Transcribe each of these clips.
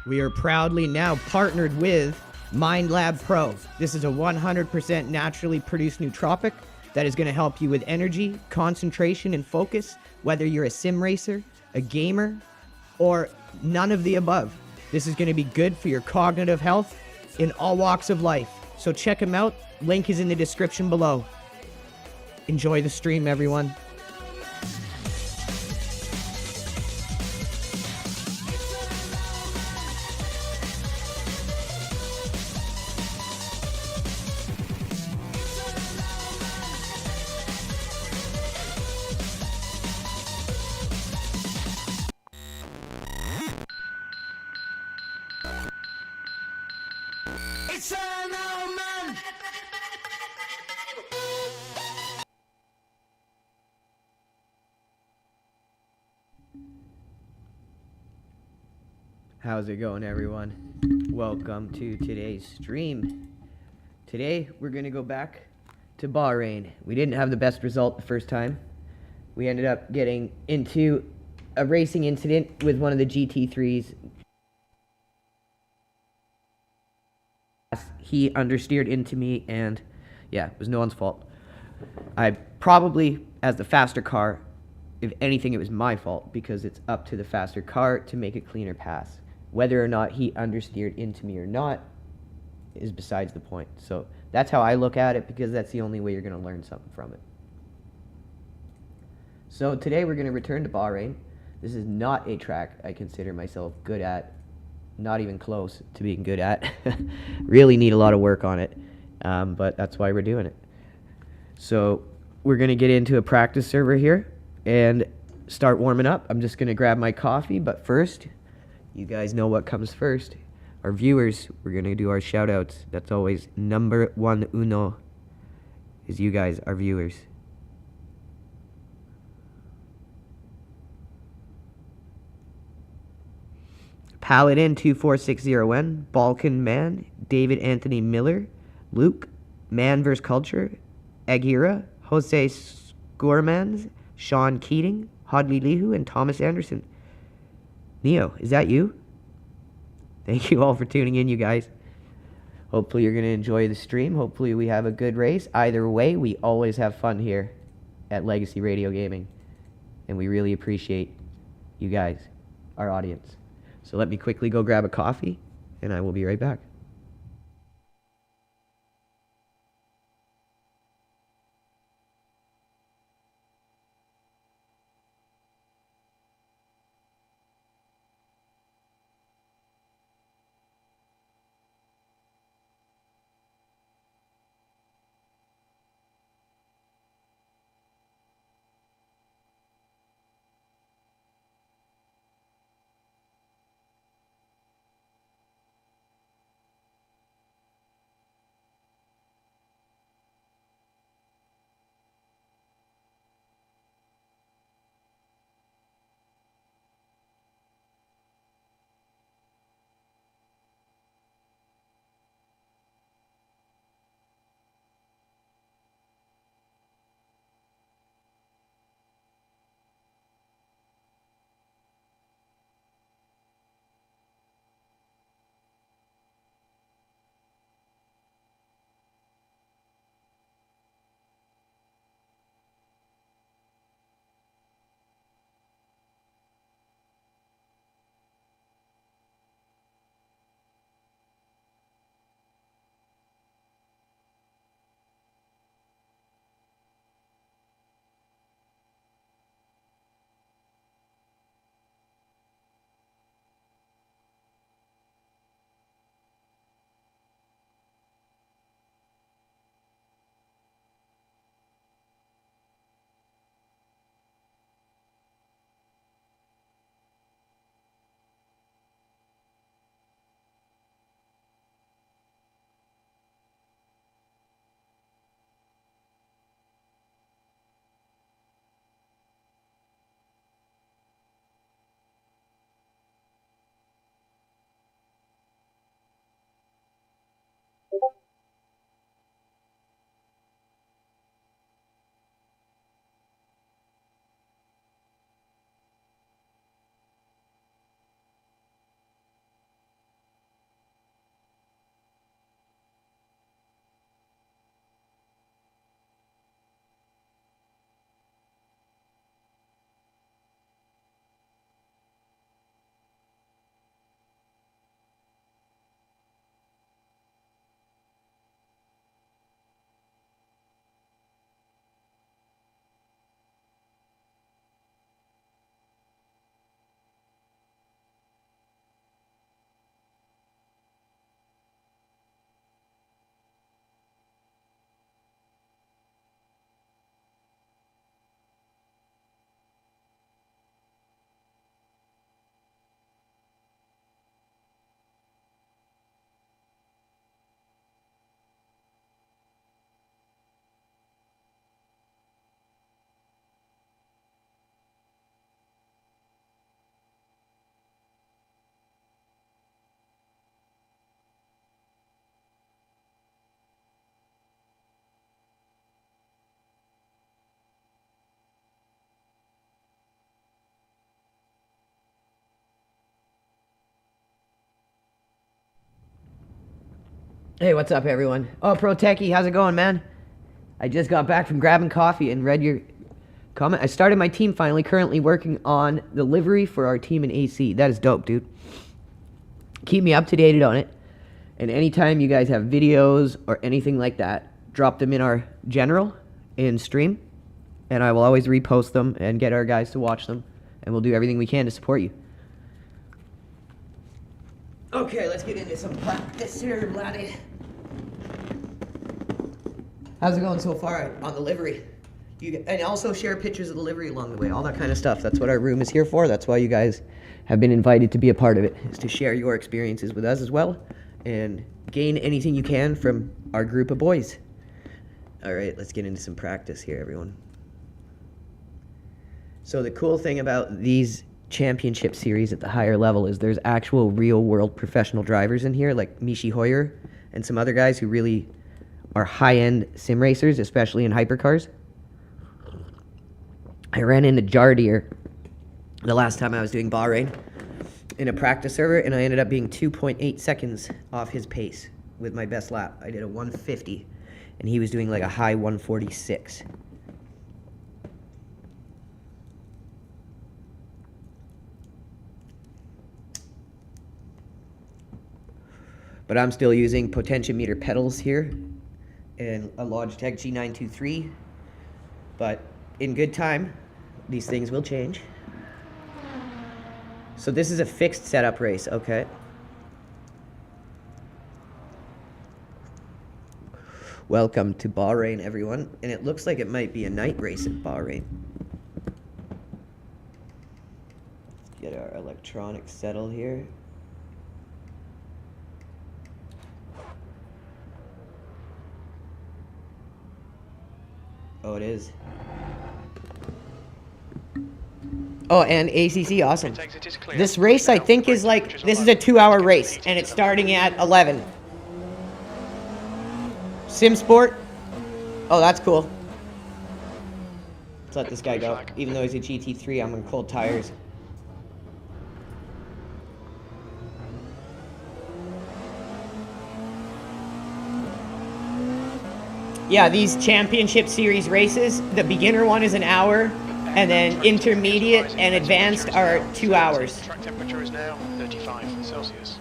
We are proudly now partnered with Mind Lab Pro. This is a 100% naturally produced nootropic that is going to help you with energy, concentration, and focus, whether you're a sim racer, a gamer, or none of the above. This is going to be good for your cognitive health in all walks of life. So check them out. Link is in the description below. Enjoy the stream, everyone. How's it going, everyone? Welcome to today's stream. Today we're gonna go back to Bahrain. We didn't have the best result the first time. We ended up getting into a racing incident with one of the GT3s. He understeered into me, and yeah, it was no one's fault. I probably, as the faster car, if anything, it was my fault, because it's up to the faster car to make a cleaner pass. Whether or not he understeered into me or not is besides the point. So that's how I look at it, because that's the only way you're going to learn something from it. So today we're going to return to Bahrain. This is not a track I consider myself good at. Not even close to being good at. Really need a lot of work on it. But that's why we're doing it. So we're going to get into a practice server here and start warming up. I'm just going to grab my coffee, but first, you guys know what comes first. Our viewers, we're going to do our shout outs. That's always number uno, is you guys, our viewers. Paladin 2460N, Balkan Man, David Anthony Miller, Luke, Man vs. Culture, Agira, Jose Scormans, Sean Keating, Hodley Lihu, and Thomas Anderson. Neo, is that you? Thank you all for tuning in, you guys. Hopefully you're going to enjoy the stream. Hopefully we have a good race. Either way, we always have fun here at Legacy Radio Gaming. And we really appreciate you guys, our audience. So let me quickly go grab a coffee, and I will be right back. Hey, what's up, everyone? Oh, Pro Techie, how's it going, man? I just got back from grabbing coffee and read your comment. I started my team finally, currently working on the livery for our team in AC. That is dope, dude. Keep me up to date on it. And anytime you guys have videos or anything like that, drop them in our general in stream. And I will always repost them and get our guys to watch them. And we'll do everything we can to support you. Okay, let's get into some practice here, laddie. How's it going so far on the livery? And also share pictures of the livery along the way, all that kind of stuff. That's what our room is here for. That's why you guys have been invited to be a part of it, is to share your experiences with us as well and gain anything you can from our group of boys. All right, let's get into some practice here, everyone. So the cool thing about these championship series at the higher level is there's actual real-world professional drivers in here, like Michi Hoyer and some other guys who really are high-end sim racers, especially in hypercars. I ran into Jardier the last time I was doing Bahrain in a practice server, and I ended up being 2.8 seconds off his pace with my best lap. I did a 150, and he was doing like a high 146. But I'm still using potentiometer pedals here and a Logitech G923. But in good time, these things will change. So this is a fixed setup race, okay? Welcome to Bahrain, everyone. And it looks like it might be a night race at Bahrain. Get our electronics settled here. Oh, it is. Oh, and ACC, awesome. This race, I think, is like, this is a 2-hour race, and it's starting at 11. Sim Sport. Oh, that's cool. Let's let this guy go. Even though he's a GT3, I'm on cold tires. Yeah, these championship series races, the beginner one is an hour, and then intermediate and advanced are 2 hours. Track temperature is now 35 Celsius.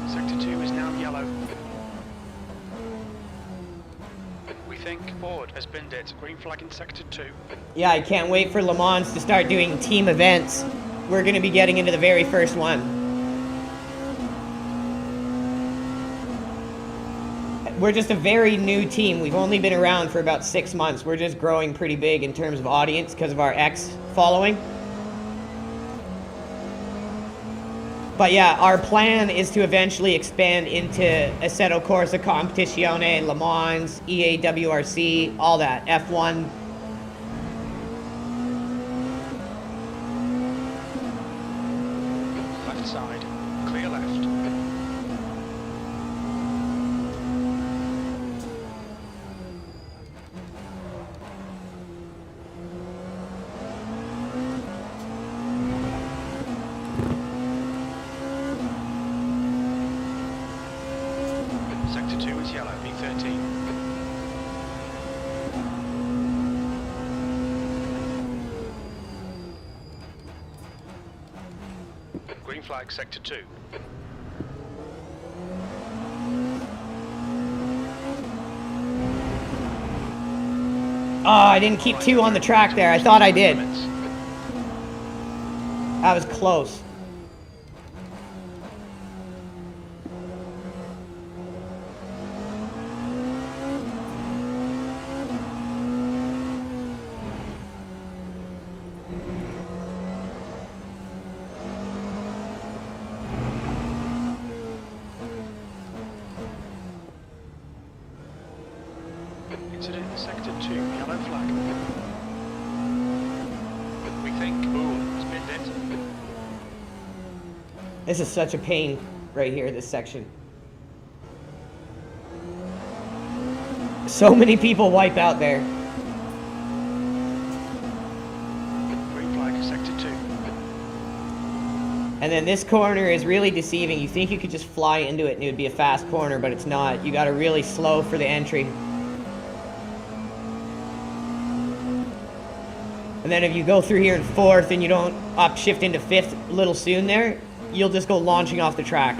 Sector 2 is now yellow. We think board has binned it. Green flag in Sector 2. Yeah, I can't wait for Le Mans to start doing team events. We're going to be getting into the very first one. We're just a very new team. We've only been around for about 6 months. We're just growing pretty big in terms of audience because of our X following. But yeah, our plan is to eventually expand into Assetto Corsa Competizione, Le Mans, EAWRC, all that, F1. Left side, clear left. Sector 2 is yellow, B13. Green flag, Sector 2. Oh, I didn't keep 2 on the track there. I thought I did. That was close. Incident in Sector 2, yellow flag. We think Bull has binned it. This is such a pain right here, this section. So many people wipe out there. Green flag, Sector 2. And then this corner is really deceiving. You think you could just fly into it and it would be a fast corner, but it's not. You gotta really slow for the entry. And then if you go through here in fourth and you don't upshift into fifth a little soon there, you'll just go launching off the track.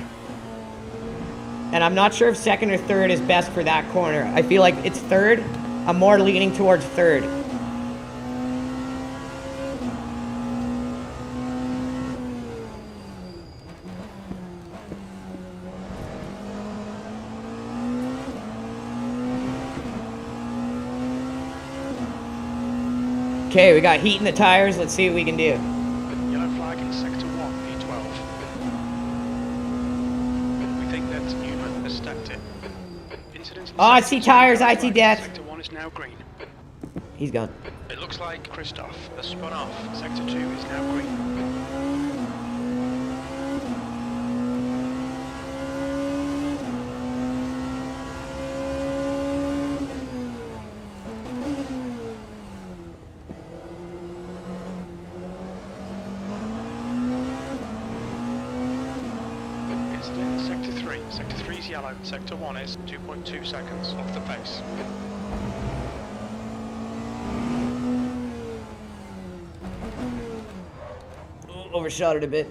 And I'm not sure if second or third is best for that corner. I feel like it's third. I'm more leaning towards third. Okay, we got heat in the tires. Let's see what we can do. Yellow flag in Sector 1, P12. We think that Newman has stacked it. Incident in Oh, I Sector see 2, tires, yellow I see flag. death. Sector 1 is now green. He's gone. It looks like Christoph has spun off. Sector 2 is now green. Incident in Sector 3. Sector 3 is yellow. Sector 1 is 2.2 seconds off the pace. Overshot it a bit.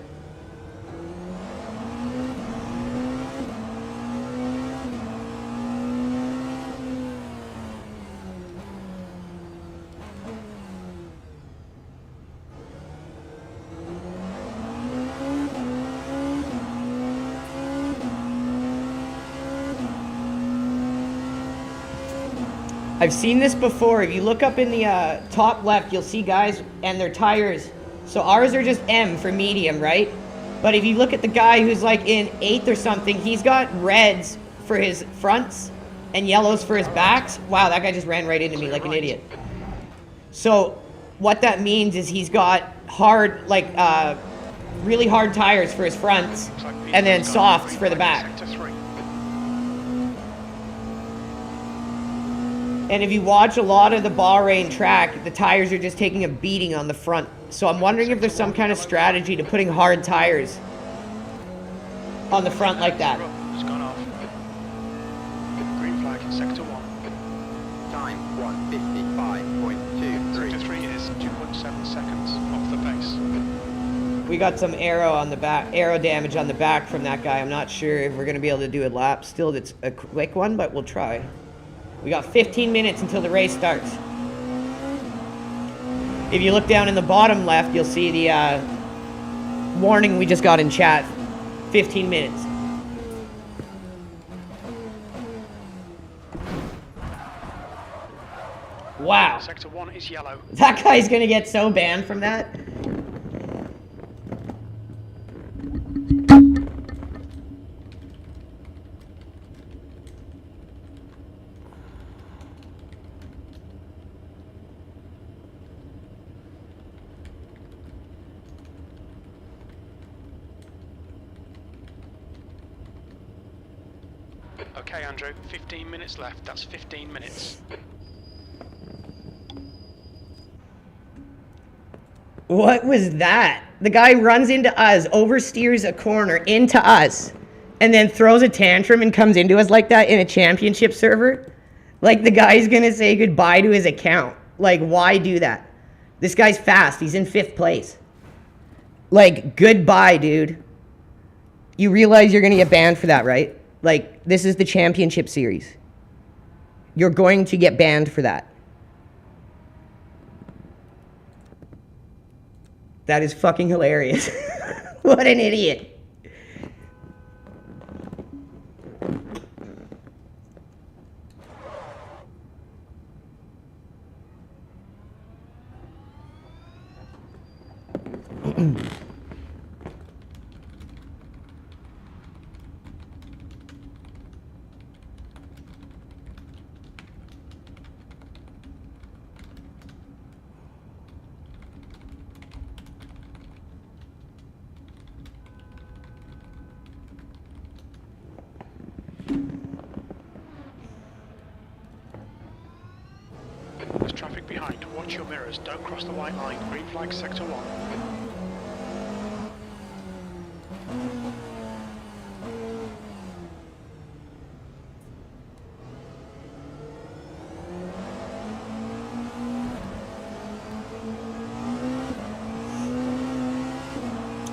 I've seen this before. If you look up in the top left, you'll see guys and their tires. So ours are just M for medium, right? But if you look at the guy who's like in 8th or something, he's got reds for his fronts and yellows for his backs. Wow, that guy just ran right into me like an idiot. So what that means is he's got hard, like really hard tires for his fronts and then softs for the back. Sector 3. And if you watch a lot of the Bahrain track, the tires are just taking a beating on the front. So I'm wondering if there's some kind of strategy to putting hard tires on the front like that. It's gone off. Green flag in Sector 1. Time 1:55.23. Sector 3 is 2.7 seconds off the pace. We got some arrow damage on the back from that guy. I'm not sure if we're going to be able to do a lap. Still, it's a quick one, but we'll try. We got 15 minutes until the race starts. If you look down in the bottom left, you'll see the warning we just got in chat. 15 minutes. Wow. Sector 1 is yellow. That guy's gonna get so banned from that. Okay, Andrew, 15 minutes left. That's 15 minutes. What was that? The guy runs into us, oversteers a corner into us, and then throws a tantrum and comes into us like that in a championship server? Like, the guy's gonna say goodbye to his account. Like, why do that? This guy's fast. He's in 5th place. Like, goodbye, dude. You realize you're gonna get banned for that, right? Like, this is the championship series. You're going to get banned for that. That is fucking hilarious. What an idiot. There's traffic behind. Watch your mirrors. Don't cross the white line. Green flag, sector 1.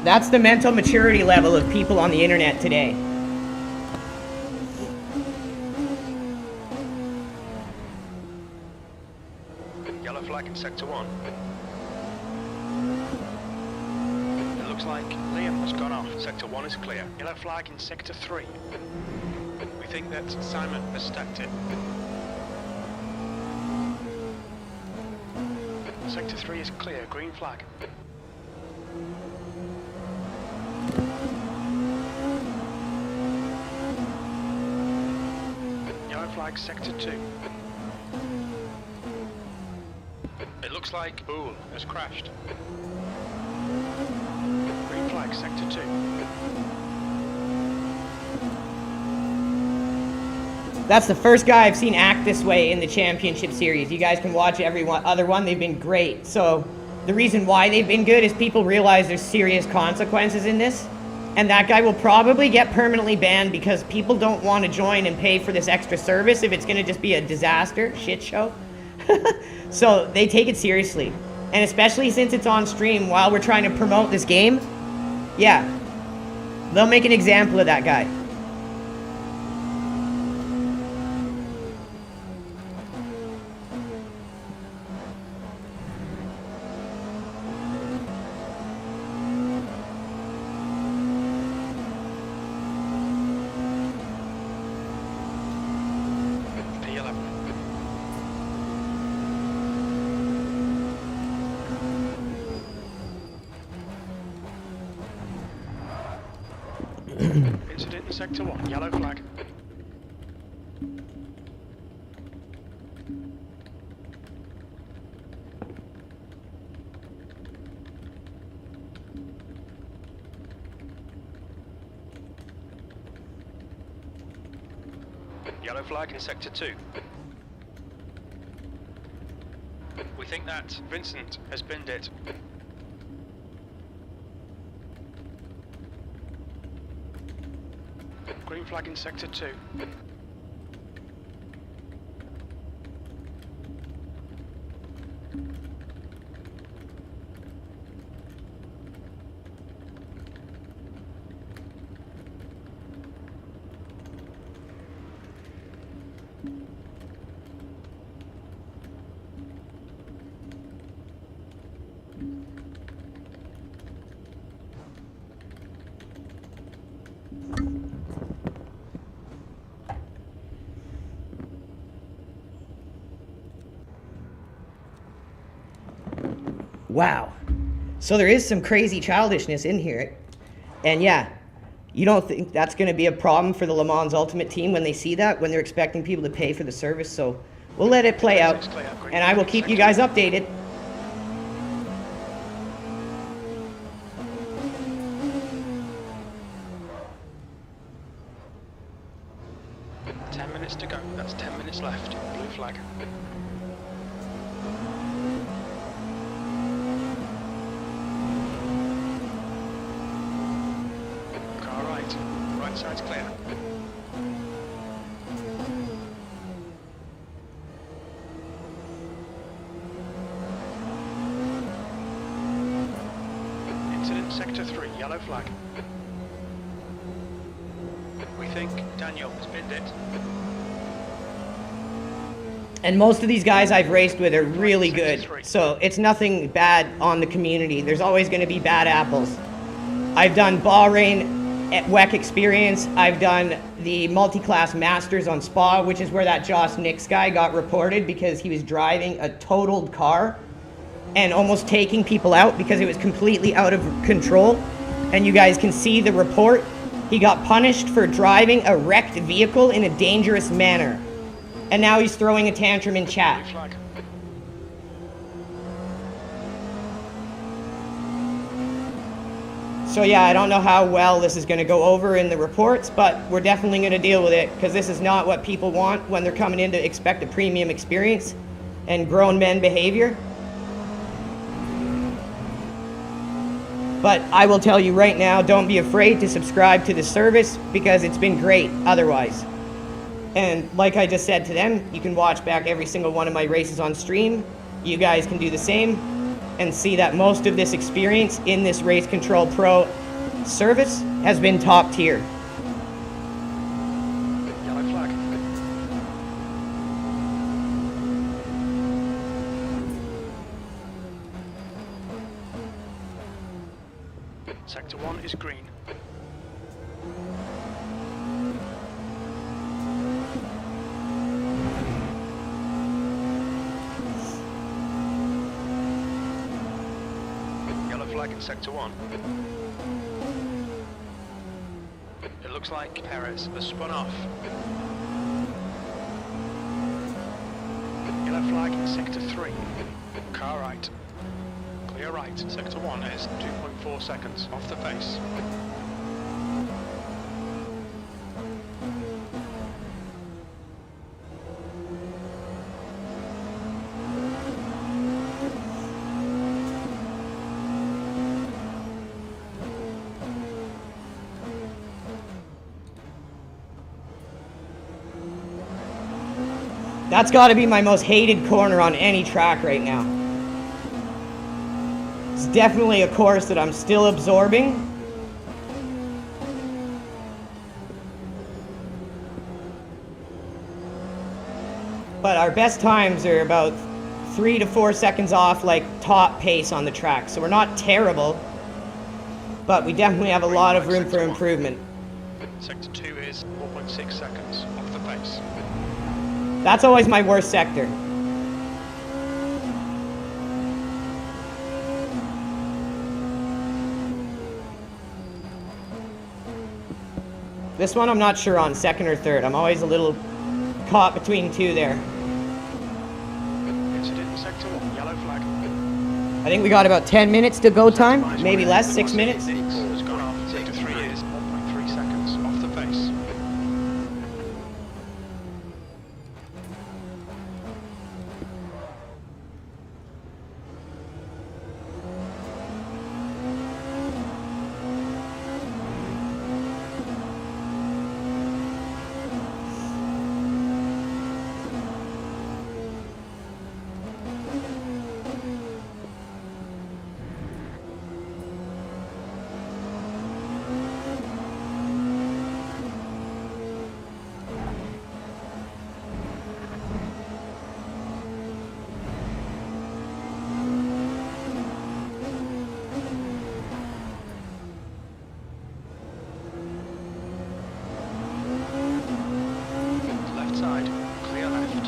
That's the mental maturity level of people on the internet today. Yellow flag in sector 1. It looks like Liam has gone off. Sector 1 is clear. Yellow flag in sector 3. We think that Simon has stacked it. Sector 3 is clear. Green flag. Yellow flag sector 2. It looks like Boole has crashed. Green flag sector 2. That's the first guy I've seen act this way in the championship series. You guys can watch every other one. They've been great. So the reason why they've been good is people realize there's serious consequences in this. And that guy will probably get permanently banned because people don't want to join and pay for this extra service if it's going to just be a disaster, shit show. So they take it seriously. And especially since it's on stream while we're trying to promote this game, yeah, they'll make an example of that guy. Incident in sector 1, yellow flag. Yellow flag in sector 2. We think that Vincent has binned it. Green flag in sector 2. Wow. So there is some crazy childishness in here. And yeah, you don't think that's going to be a problem for the Le Mans Ultimate team when they see that, when they're expecting people to pay for the service. So we'll let it play out, and I will keep you guys updated. To go. That's 10 minutes left. Blue flag. Car right. Right side's clear. Incident sector 3. Yellow flag. We think Daniel has binned it. And most of these guys I've raced with are really good. So it's nothing bad on the community. There's always going to be bad apples. I've done Bahrain at WEC Experience. I've done the multi-class masters on Spa, which is where that Josh Nix guy got reported because he was driving a totaled car and almost taking people out because it was completely out of control. And you guys can see the report. He got punished for driving a wrecked vehicle in a dangerous manner. And now he's throwing a tantrum in chat. So yeah, I don't know how well this is going to go over in the reports, but we're definitely going to deal with it because this is not what people want when they're coming in to expect a premium experience. and grown men behavior. But I will tell you right now, don't be afraid to subscribe to the service because it's been great otherwise. And like I just said to them, you can watch back every single one of my races on stream. You guys can do the same and see that most of this experience in this Race Control Pro service has been top tier. Yellow flag. Sector 1 is green. Yellow flag in Sector 1. It looks like Perez has spun off. Yellow flag in Sector 3. Car right. Clear right. Sector 1 is 2.4 seconds off the pace. That's got to be my most hated corner on any track right now. It's definitely a course that I'm still absorbing. But our best times are about 3 to 4 seconds off like top pace on the track. So we're not terrible, but we definitely have a lot of room for improvement. Sector 2 is 4.6 seconds off the pace. That's always my worst sector. This one I'm not sure on, second or third. I'm always a little caught between two there. Incident in Sector 1, yellow flag. I think we got about 10 minutes to go time, maybe less, 6 minutes. Has gone off. Sector 3 is 1.3 seconds off the pace. Left side, clear left.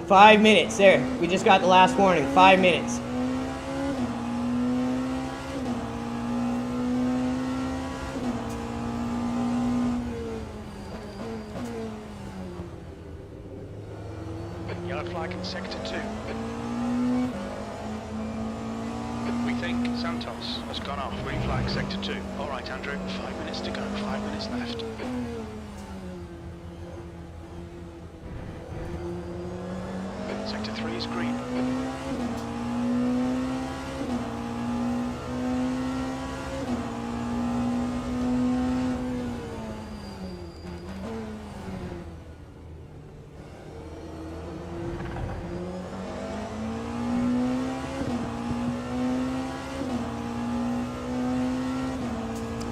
Five minutes, there. We just got the last warning, 5 minutes. Yellow flag in Sector 2. We think Santos has gone off. Green flag, Sector 2. Alright, Andrew, 5 minutes to go, 5 minutes left. Sector 3 is green.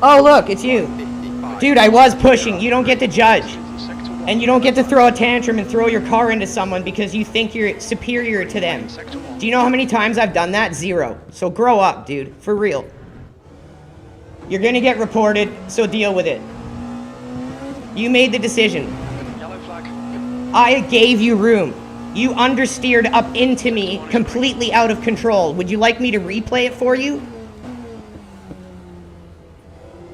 Oh, look, it's you. Dude, I was pushing. You don't get to judge. And you don't get to throw a tantrum and throw your car into someone because you think you're superior to them. Do you know how many times I've done that? 0. So grow up, dude. For real. You're gonna get reported, so deal with it. You made the decision. Yellow flag. I gave you room. You understeered up into me, completely out of control. Would you like me to replay it for you?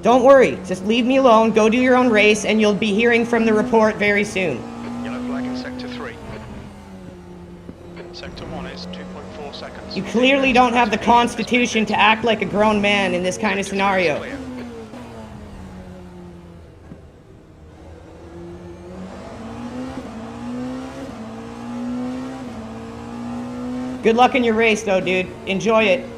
Don't worry, just leave me alone, go do your own race, and you'll be hearing from the report very soon. Yellow flag in Sector 3. Sector 1 is 2.4 seconds. You clearly don't have the constitution to act like a grown man in this kind of scenario. Good luck in your race, though, dude. Enjoy it.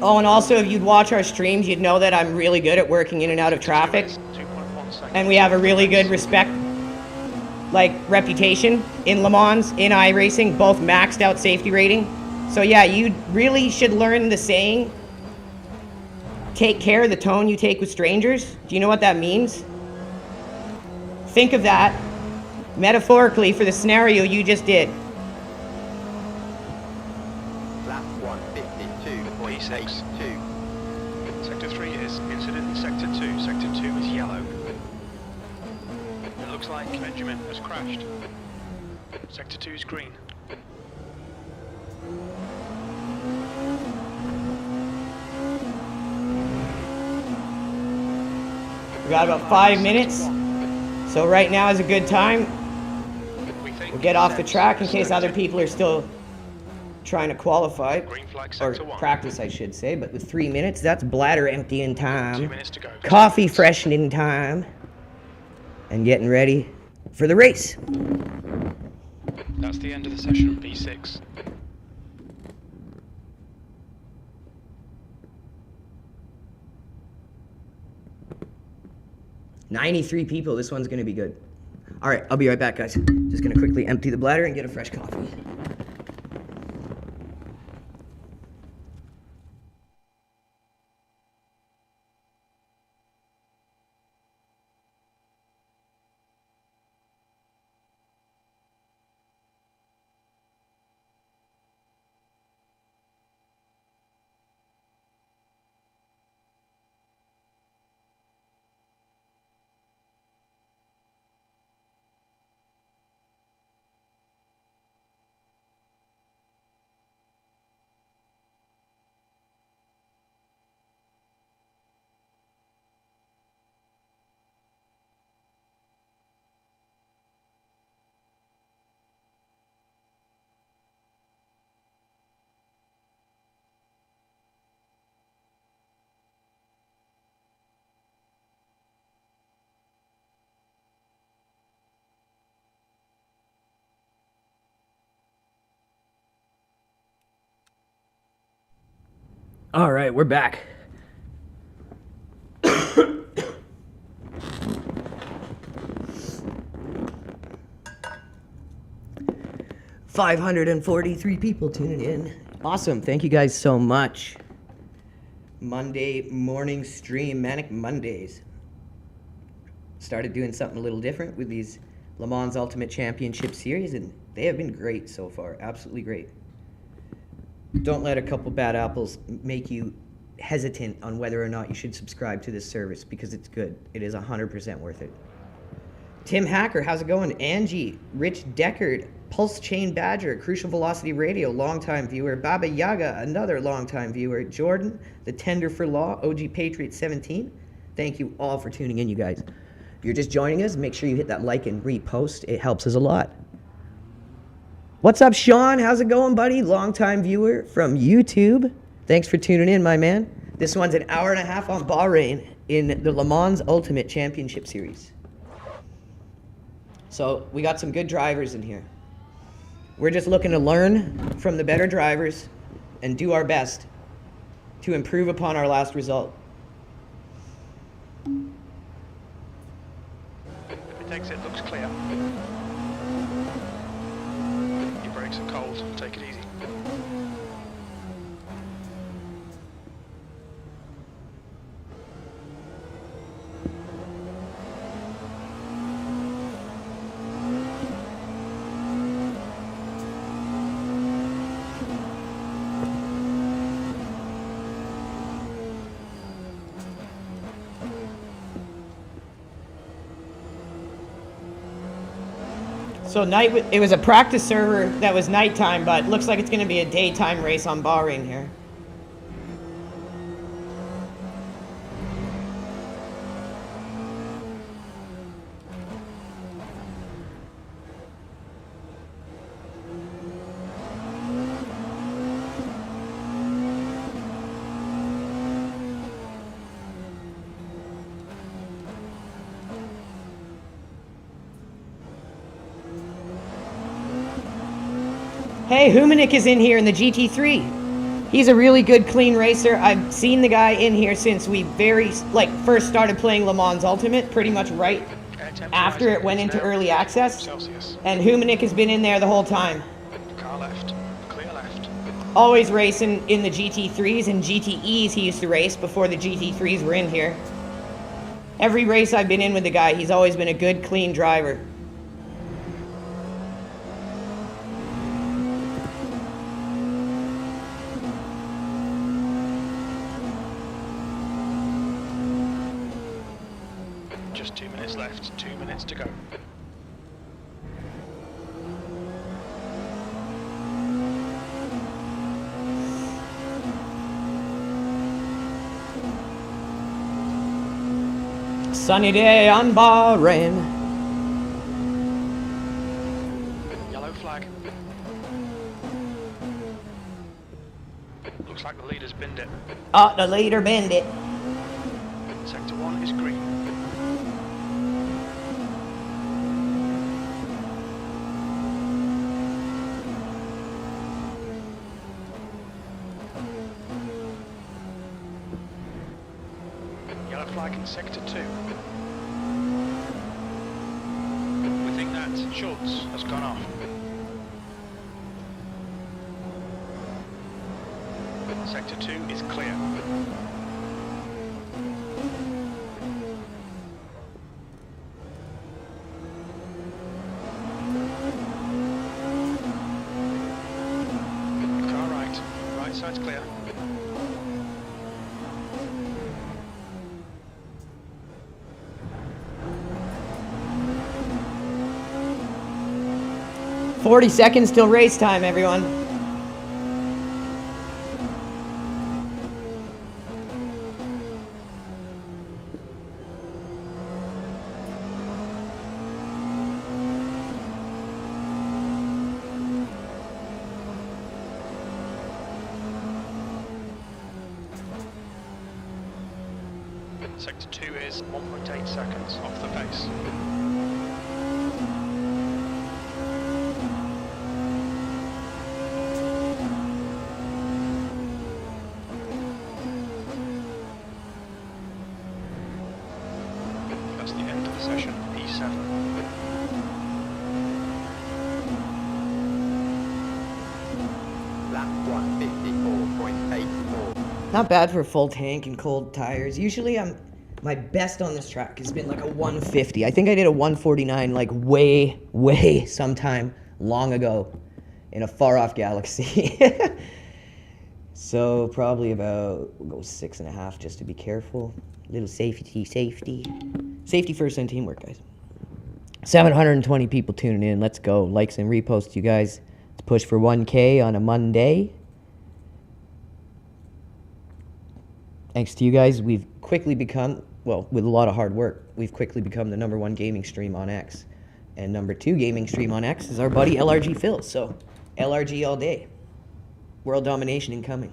Oh, and also, if you'd watch our streams, you'd know that I'm really good at working in and out of traffic. And we have a really good reputation in Le Mans, in iRacing, both maxed out safety rating. So yeah, you really should learn the saying, take care of the tone you take with strangers. Do you know what that means? Think of that metaphorically for the scenario you just did. Sector 3 is incident in Sector 2. Sector 2 is yellow. It looks like Benjamin has crashed. Sector 2 is green. We got about 5 minutes. So right now is a good time. We'll get off the track in case other people are still trying to qualify, or practice I should say, but with 3 minutes, that's bladder emptying time, 2 minutes to go. coffee freshening time, and getting ready for the race. That's the end of the session, B6. $93 people, this one's gonna be good. All right, I'll be right back, guys. Just gonna quickly empty the bladder and get a fresh coffee. All right, we're back. $543 people tuning in. Awesome, thank you guys so much. Monday morning stream, Manic Mondays. Started doing something a little different with these Le Mans Ultimate Championship Series, and they have been great so far, absolutely great. Don't let a couple bad apples make you hesitant on whether or not you should subscribe to this service, because it's good. It is 100% worth it. Tim Hacker, how's it going? Angie, Rich Deckard, Pulse Chain Badger, Crucial Velocity Radio, longtime viewer. Baba Yaga, another longtime viewer. Jordan, the Tender for Law, OG Patriot 17. Thank you all for tuning in, you guys. If you're just joining us, make sure you hit that like and repost. It helps us a lot. What's up, Sean? How's it going, buddy? Longtime viewer from YouTube. Thanks for tuning in, my man. This one's an hour and a half on Bahrain in the Le Mans Ultimate Championship Series. So we got some good drivers in here. We're just looking to learn from the better drivers and do our best to improve upon our last result. If it takes it, looks clear. Your brakes are cold, take it easy. So it was a practice server that was nighttime, but looks like it's going to be a daytime race on Bahrain here. Hey, Humanik is in here in the GT3. He's a really good, clean racer. I've seen the guy in here since we first started playing Le Mans Ultimate, pretty much right after it went into early access. And Humanik has been in there the whole time. Car left, clear left. Always racing in the GT3s and GTEs he used to race before the GT3s were in here. Every race I've been in with the guy, he's always been a good, clean driver. Just 2 minutes left, 2 minutes to go. Sunny day on Bahrain. Yellow flag. Looks like the leader's binned it. The leader bend it. Sector 1 is green. Yellow flag in sector 2. We think that Schultz has gone off. Sector 2 is clear. Car right. Right side's clear. "40 seconds till race time, everyone." Sector 2 is 1.8 seconds off the pace. That's the end of the session, E7. Lap 154.84. Not bad for a full tank and cold tires. Usually my best on this track has been like a 150. I think I did a 149 like way sometime long ago in a far off galaxy. So probably about, we'll go 6.5 just to be careful. Little safety first and teamwork, guys. 720 people tuning in. Let's go. Likes and reposts, you guys. Let's push for 1K on a Monday. Thanks to you guys, we've quickly become, well, with a lot of hard work, we've quickly become the #1 gaming stream on X. And #2 gaming stream on X is our buddy LRG Phil. So, LRG all day. World domination incoming.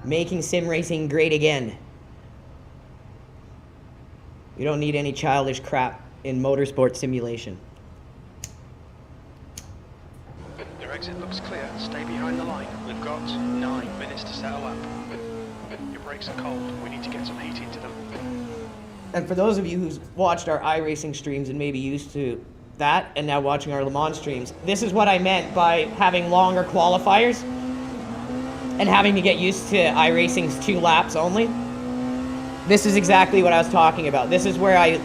Making sim racing great again. We don't need any childish crap in motorsport simulation. Your exit looks clear. Stay behind the line. We've got 9 minutes to settle up. Your brakes are cold. We need to get some heat into them. And for those of you who's watched our iRacing streams and maybe used to that and now watching our Le Mans streams, this is what I meant by having longer qualifiers and having to get used to iRacing's 2 laps only. This is exactly what I was talking about. This is where I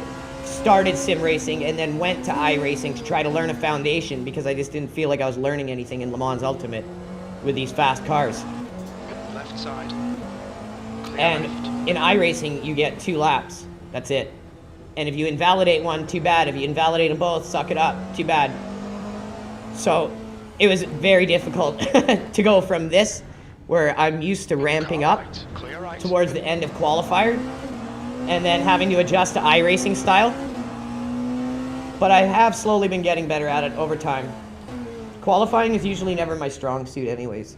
started sim racing and then went to iRacing to try to learn a foundation because I just didn't feel like I was learning anything in Le Mans Ultimate with these fast cars. Left side. Clear And left. in iRacing, you get 2 laps. That's it. And if you invalidate one, too bad. If you invalidate them both, suck it up. Too bad. So it was very difficult to go from this, where I'm used to ramping Car up right. Clear right. towards the end of qualifier, and then having to adjust to iRacing style. But I have slowly been getting better at it over time. Qualifying is usually never my strong suit anyways.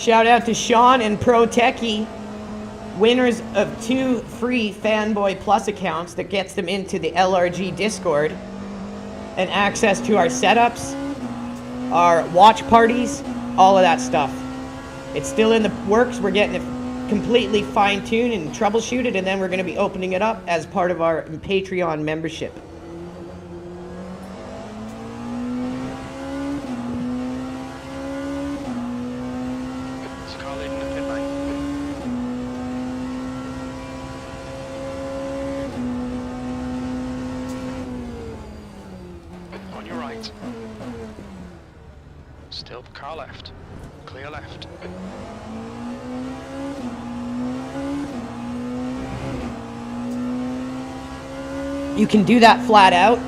Shout out to Sean and Pro Techie, winners of 2 free Fanboy Plus accounts that gets them into the LRG Discord and access to our setups, our watch parties, all of that stuff. It's still in the works. We're getting it completely fine-tuned and troubleshooted, and then we're going to be opening it up as part of our Patreon membership. There's a car leaving the pit lane. On your right. Still car left. Clear left. You can do that flat out,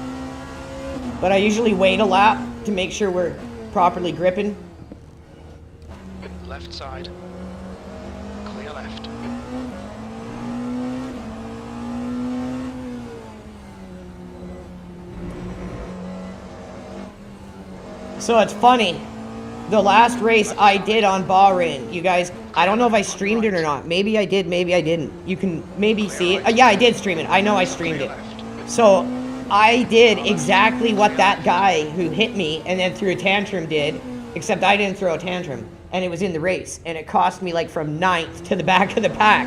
but I usually wait a lap to make sure we're properly gripping. Left side. Clear left. So it's funny, the last race I did on Bahrain, you guys, I don't know if I streamed it or not. Maybe I did, maybe I didn't. You can maybe see it. Yeah, I did stream it. I know I streamed it. So I did exactly what that guy who hit me and then threw a tantrum did, except I didn't throw a tantrum, and it was in the race, and it cost me like from 9th to the back of the pack.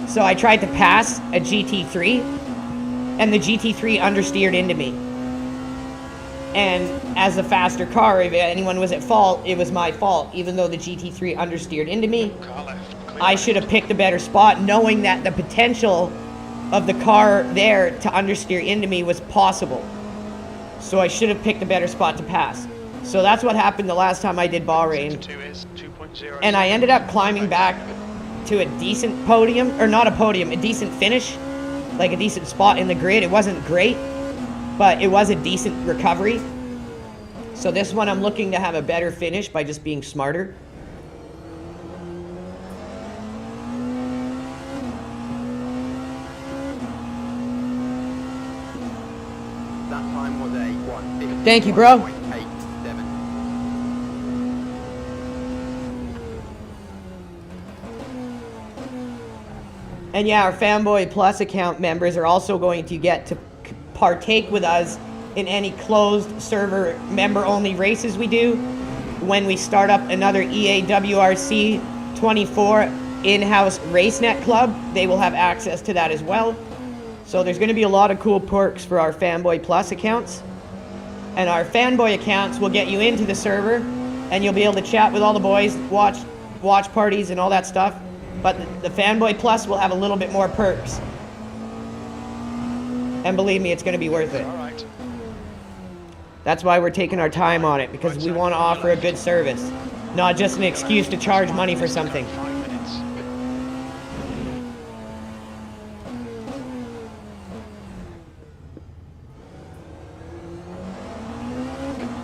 So I tried to pass a GT3, and the GT3 understeered into me. And as a faster car, if anyone was at fault, it was my fault. Even though the GT3 understeered into me, I should have picked a better spot, knowing that the potential of the car there to understeer into me was possible. So I should have picked a better spot to pass. So that's what happened the last time I did Bahrain. And I ended up climbing back to a decent podium, or not a podium, a decent finish, like a decent spot in the grid. It wasn't great, but it was a decent recovery. So this one I'm looking to have a better finish by just being smarter. That time was a 1:50. Thank you, bro. 1.87. And yeah, our Fanboy Plus account members are also going to get to partake with us in any closed server member-only races we do. When we start up another EAWRC 24 in-house RaceNet club, they will have access to that as well. So there's going to be a lot of cool perks for our Fanboy Plus accounts. And our Fanboy accounts will get you into the server, and you'll be able to chat with all the boys, watch parties and all that stuff. But the Fanboy Plus will have a little bit more perks. And believe me, it's going to be worth it. That's why we're taking our time on it, because we want to offer a good service, not just an excuse to charge money for something. 5 minutes.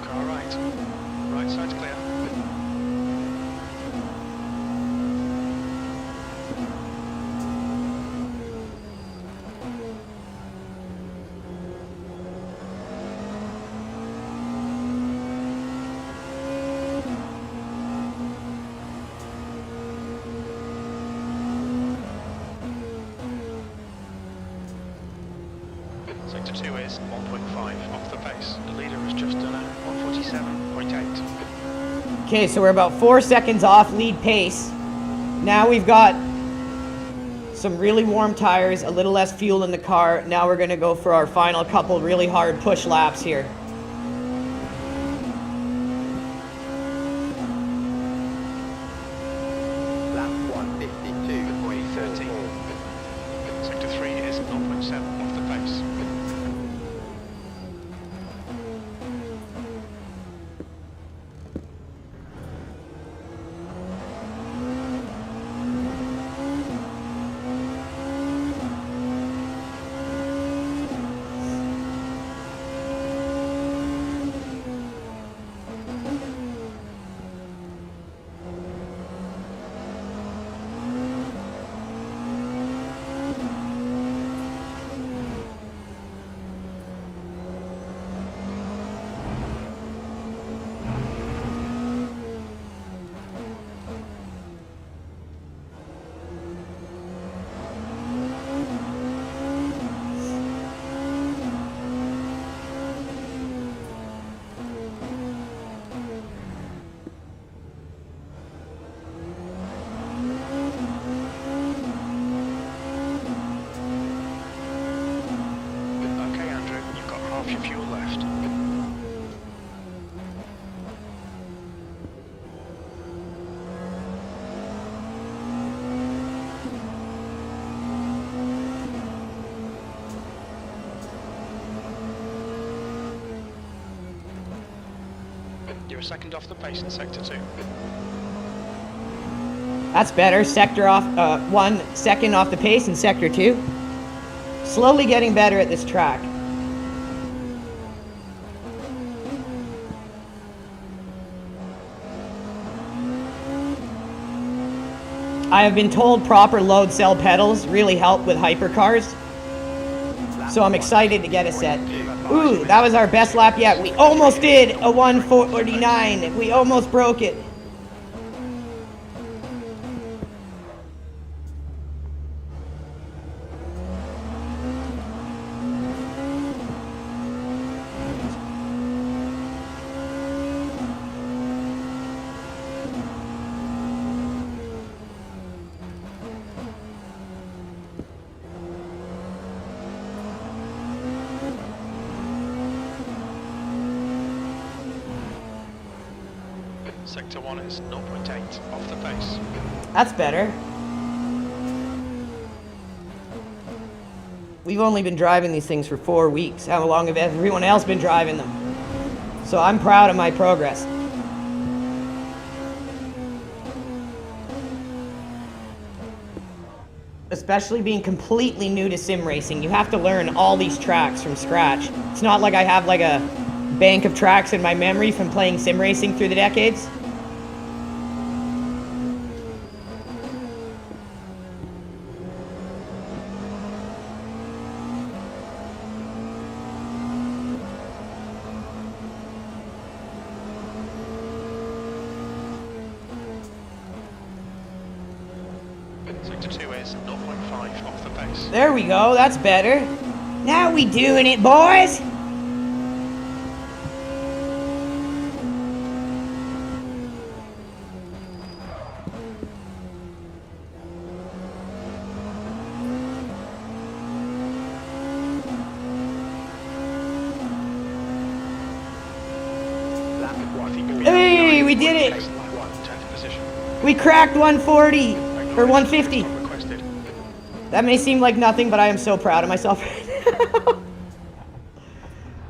Car right. Right side's clear. Sector 2 is 1.5 off the pace. The leader has just done a 147.8. Okay, so we're about 4 seconds off lead pace. Now we've got some really warm tires, a little less fuel in the car. Now we're going to go for our final couple really hard push laps here. Lap 1:52.13. Sector 3 is 0.7 off the pace. a second off the pace in sector 2. That's better. Sector off, 1 second off the pace in sector 2. Slowly getting better at this track. I have been told proper load cell pedals really help with hypercars. So I'm excited to get a set. Ooh, that was our best lap yet. We almost did a 149. We almost broke it. Sector 1 is 0.8 off the pace. That's better. We've only been driving these things for 4 weeks. How long have everyone else been driving them? So I'm proud of my progress. Especially being completely new to sim racing. You have to learn all these tracks from scratch. It's not like I have like a bank of tracks in my memory from playing sim racing through the decades. Sector 2 is 0.5 off the pace. There we go, that's better. Now we doing it, boys! Hey, we did it! Excellent. 10th position. We cracked 140 or 150. Requested. That may seem like nothing, but I am so proud of myself right now.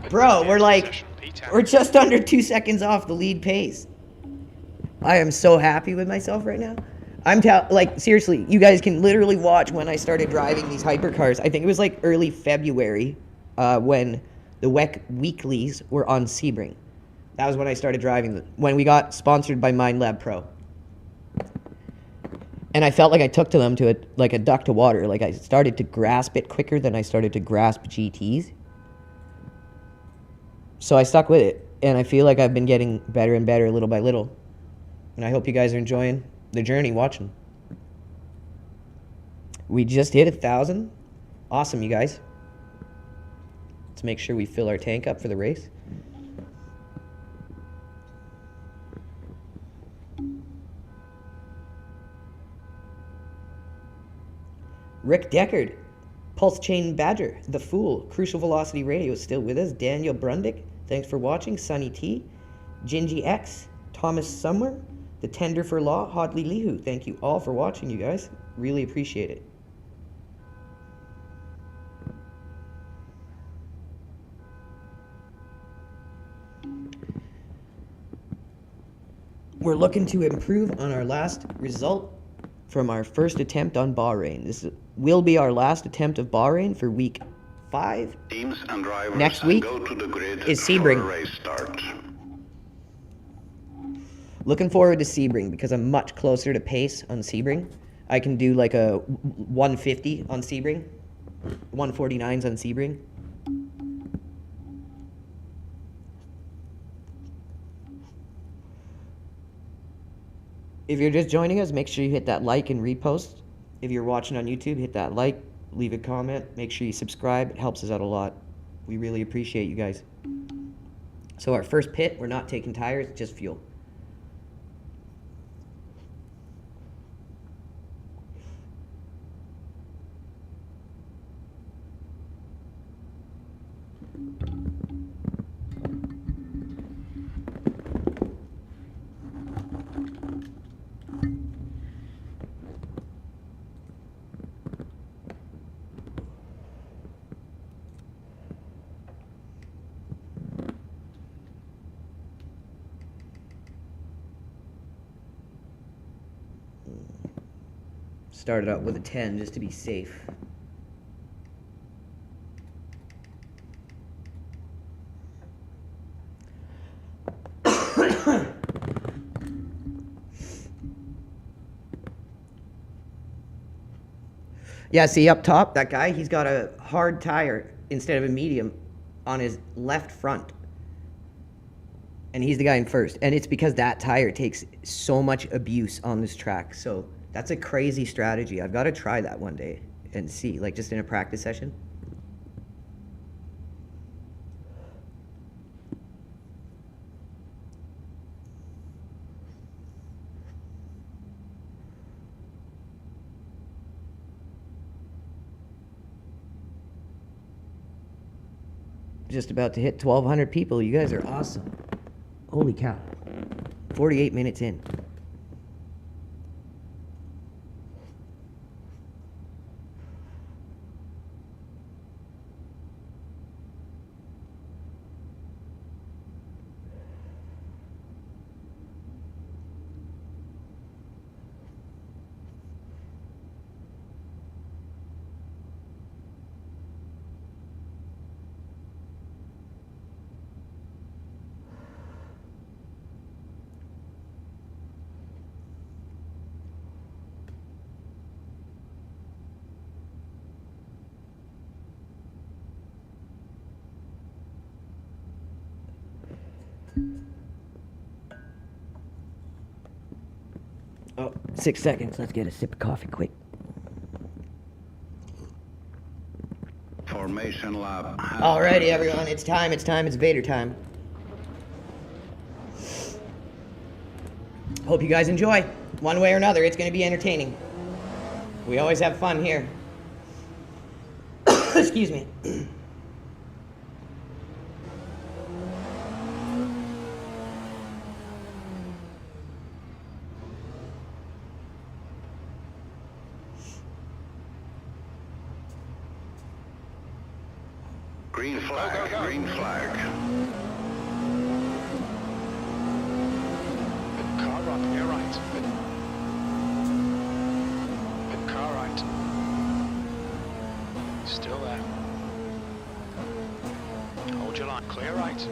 Bro, we're just under 2 seconds off the lead pace. I am so happy with myself right now. Like, seriously, you guys can literally watch when I started driving these hypercars. I think it was like early February when the WEC weeklies were on Sebring. That was when I started driving them, when we got sponsored by MindLab Pro. And I felt like I took to them to like a duck to water. Like, I started to grasp it quicker than I started to grasp GTs. So I stuck with it, and I feel like I've been getting better and better little by little. And I hope you guys are enjoying the journey watching. We just hit 1,000. Awesome, you guys. Let's make sure we fill our tank up for the race. Rick Deckard, Pulse Chain Badger, The Fool, Crucial Velocity Radio is still with us. Daniel Brundick, thanks for watching. Sunny T, Gingy X, Thomas Summer, The Tender for Law, Hodley Lihu. Thank you all for watching, you guys. Really appreciate it. We're looking to improve on our last result from our first attempt on Bahrain. This will be our last attempt of Bahrain for week 5. Teams and drivers Next week go to the grid is for Sebring. race start. Looking forward to Sebring because I'm much closer to pace on Sebring. I can do like a 150 on Sebring, 149s on Sebring. If you're just joining us, make sure you hit that like and repost. If you're watching on YouTube, hit that like, leave a comment, make sure you subscribe. It helps us out a lot. We really appreciate you guys. So our first pit, we're not taking tires, just fuel. Started out with a 10 just to be safe. Yeah, see up top, that guy, he's got a hard tire instead of a medium on his left front. And he's the guy in first. And it's because that tire takes so much abuse on this track. So that's a crazy strategy. I've got to try that one day and see, like just in a practice session. Just about to hit 1,200 people. You guys are awesome. Holy cow. 48 minutes in. Oh, 6 seconds. Let's get a sip of coffee quick. Formation lab. Alrighty, everyone. It's time. It's Vader time. Hope you guys enjoy. One way or another, it's going to be entertaining. We always have fun here. Excuse me. Green flag, green flag. Car right, clear right. Car right. Still there. Hold your line, clear right.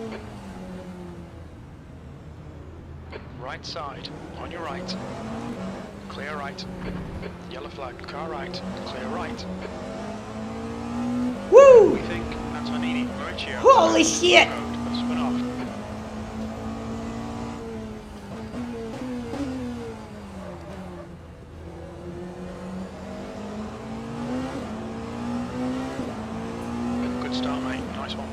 Right side, on your right. Clear right. Yellow flag, car right, clear right. Woo! We think Antonini, Mauricio. Holy shit! Road, spin off. Good start, mate. Nice one.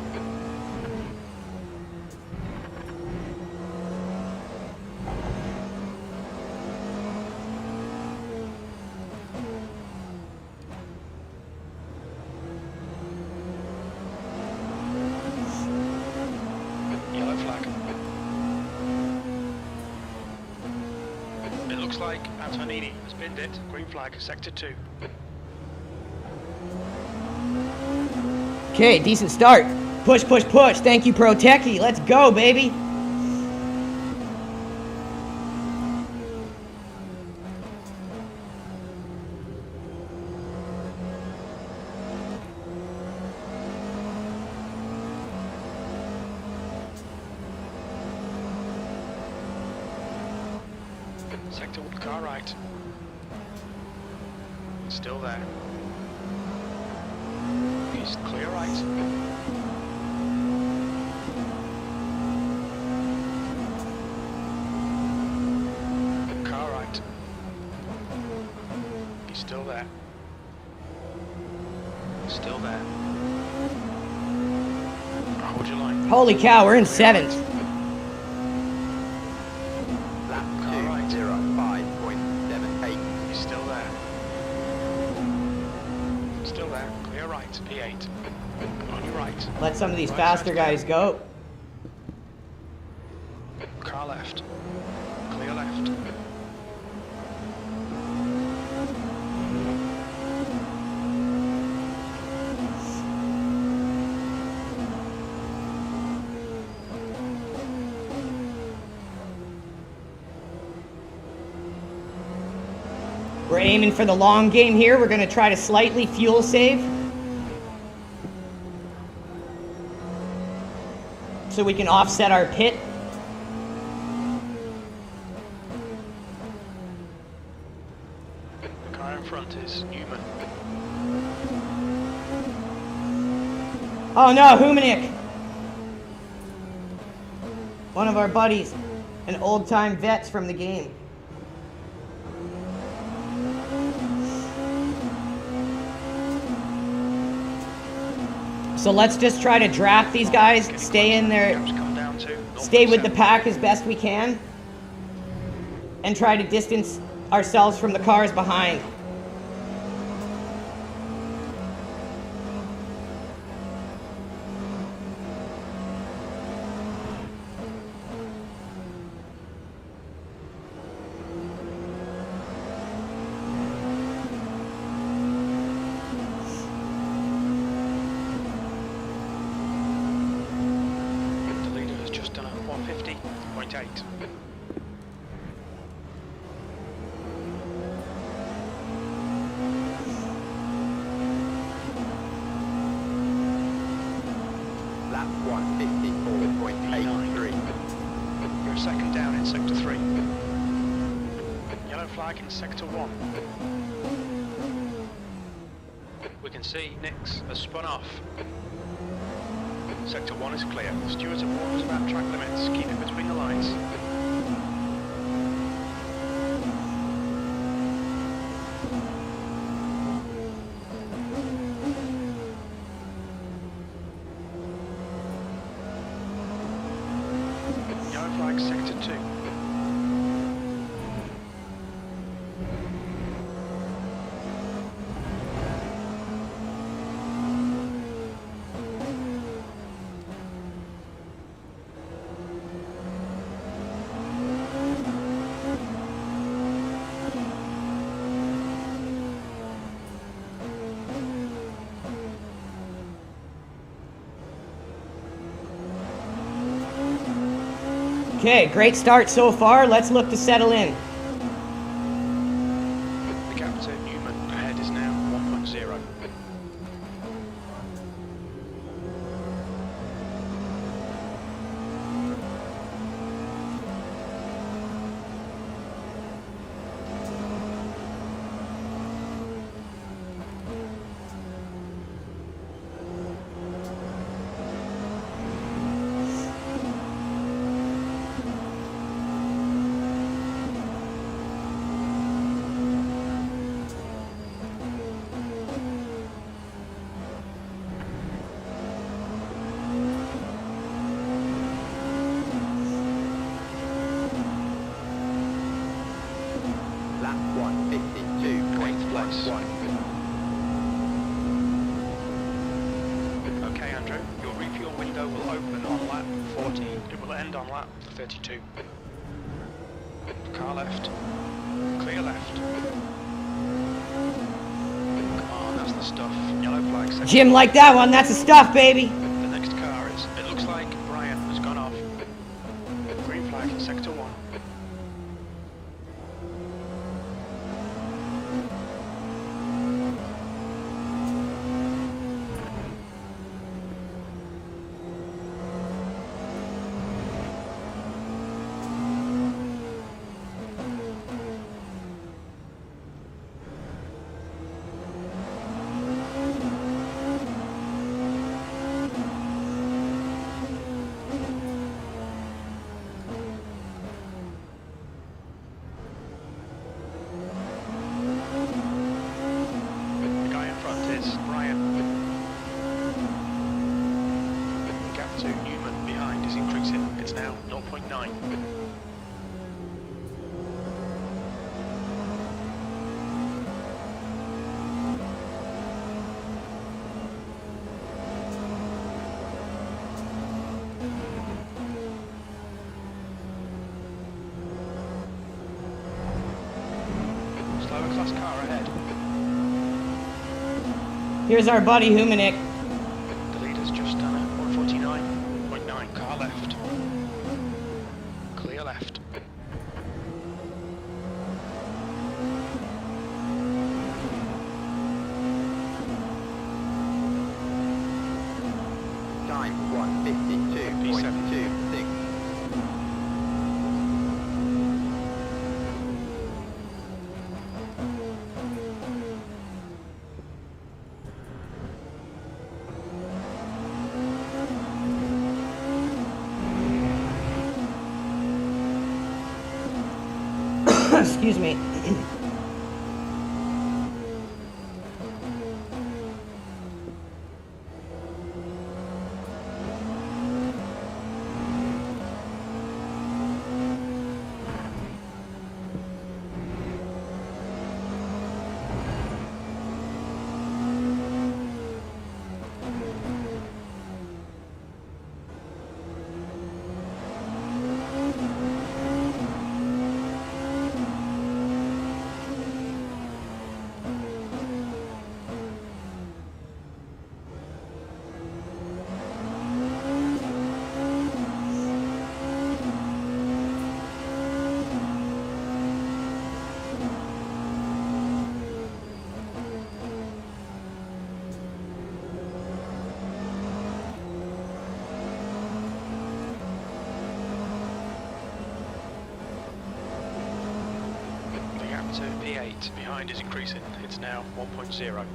Yellow flag. It looks like Antonini has pinned it. Green flag, sector 2. Okay, decent start. Push, push, push. Thank you, Pro Techie. Let's go, baby. Sector 1, car right. Still there. East, clear right. Car right. He's still there. Still there. Hold your line. Holy cow, we're in 7th. Lap Car right. 2:05.78. He's still there. Still there. Clear right. P8. On your right. Let some of these Right faster side guys go. Car left. Clear left. We're aiming for the long game here. We're going to try to slightly fuel save, so we can offset our pit. The car in front is Newman. Oh no, Humanik! One of our buddies, an old-time vets from the game. So let's just try to draft these guys, stay in there, stay with the pack as best we can, and try to distance ourselves from the cars behind. The leader has just done a 150.8. Lap 154.83. You're second down in sector 3. Yellow flag in sector 1. We can see Nix has spun off. Sector 1 is clear. Stewards have warned us about track limits. Keep it between the lines. Yellow flag sector 2. Okay, great start so far. Let's look to settle in. The gap to Newman ahead is now 1.0. Lap 152.11. Okay, Andrew, your refuel window will open on lap 14. It will end on lap 32. Car left. Clear left. Come on, that's the stuff. Yellow flag sector. Jim like that one. That's the stuff, baby. The next car is, it looks like Brian has gone off. Green flag in sector 1. The guy in front is Brian. The gap to Newman behind is increasing. It's now 0.9. Slower class car ahead. Here's our buddy Humanik. The leader's just done a 149.9. Car left. Clear left. Excuse me. The gap to P8 behind is increasing. It's now 1.0.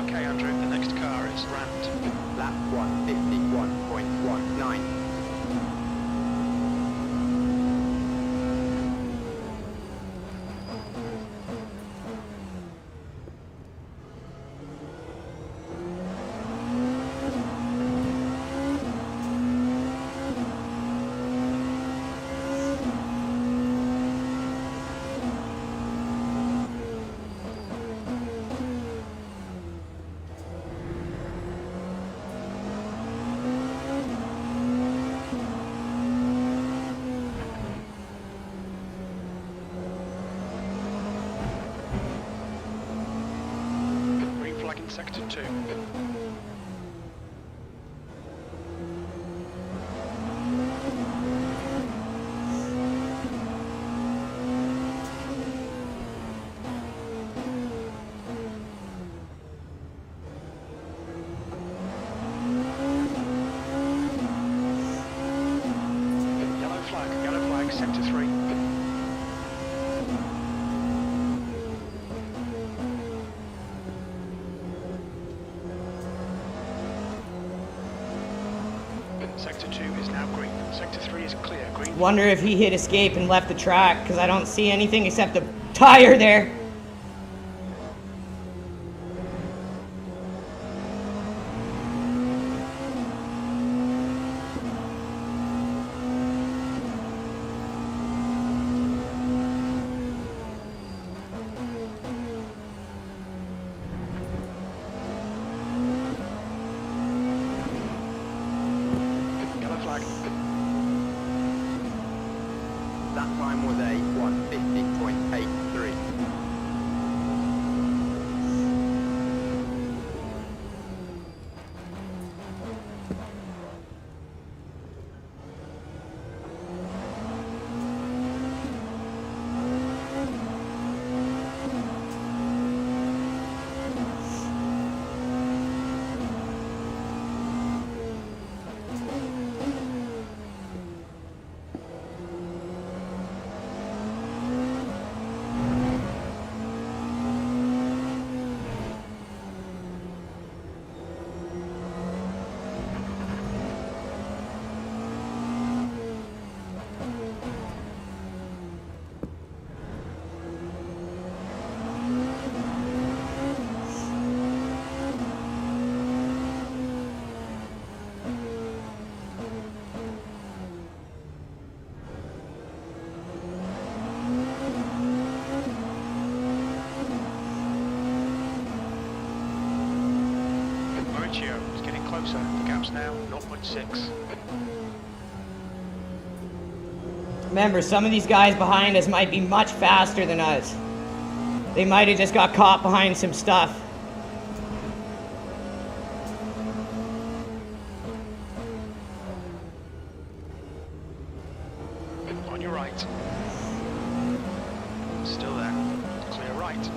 Okay, Andrew, the next car is Rand. Lap 151.19. Green flag in sector 2. Yellow flag, sector 3. Sector 2 is now green. Sector 3 is clear. Green. Wonder if he hit escape and left the track, because I don't see anything except a tire there. Yellow flag. That time was a 150.83. It's getting closer. The gap's now 0.6. Remember, some of these guys behind us might be much faster than us. They might have just got caught behind some stuff. On your right. Still there. Clear right.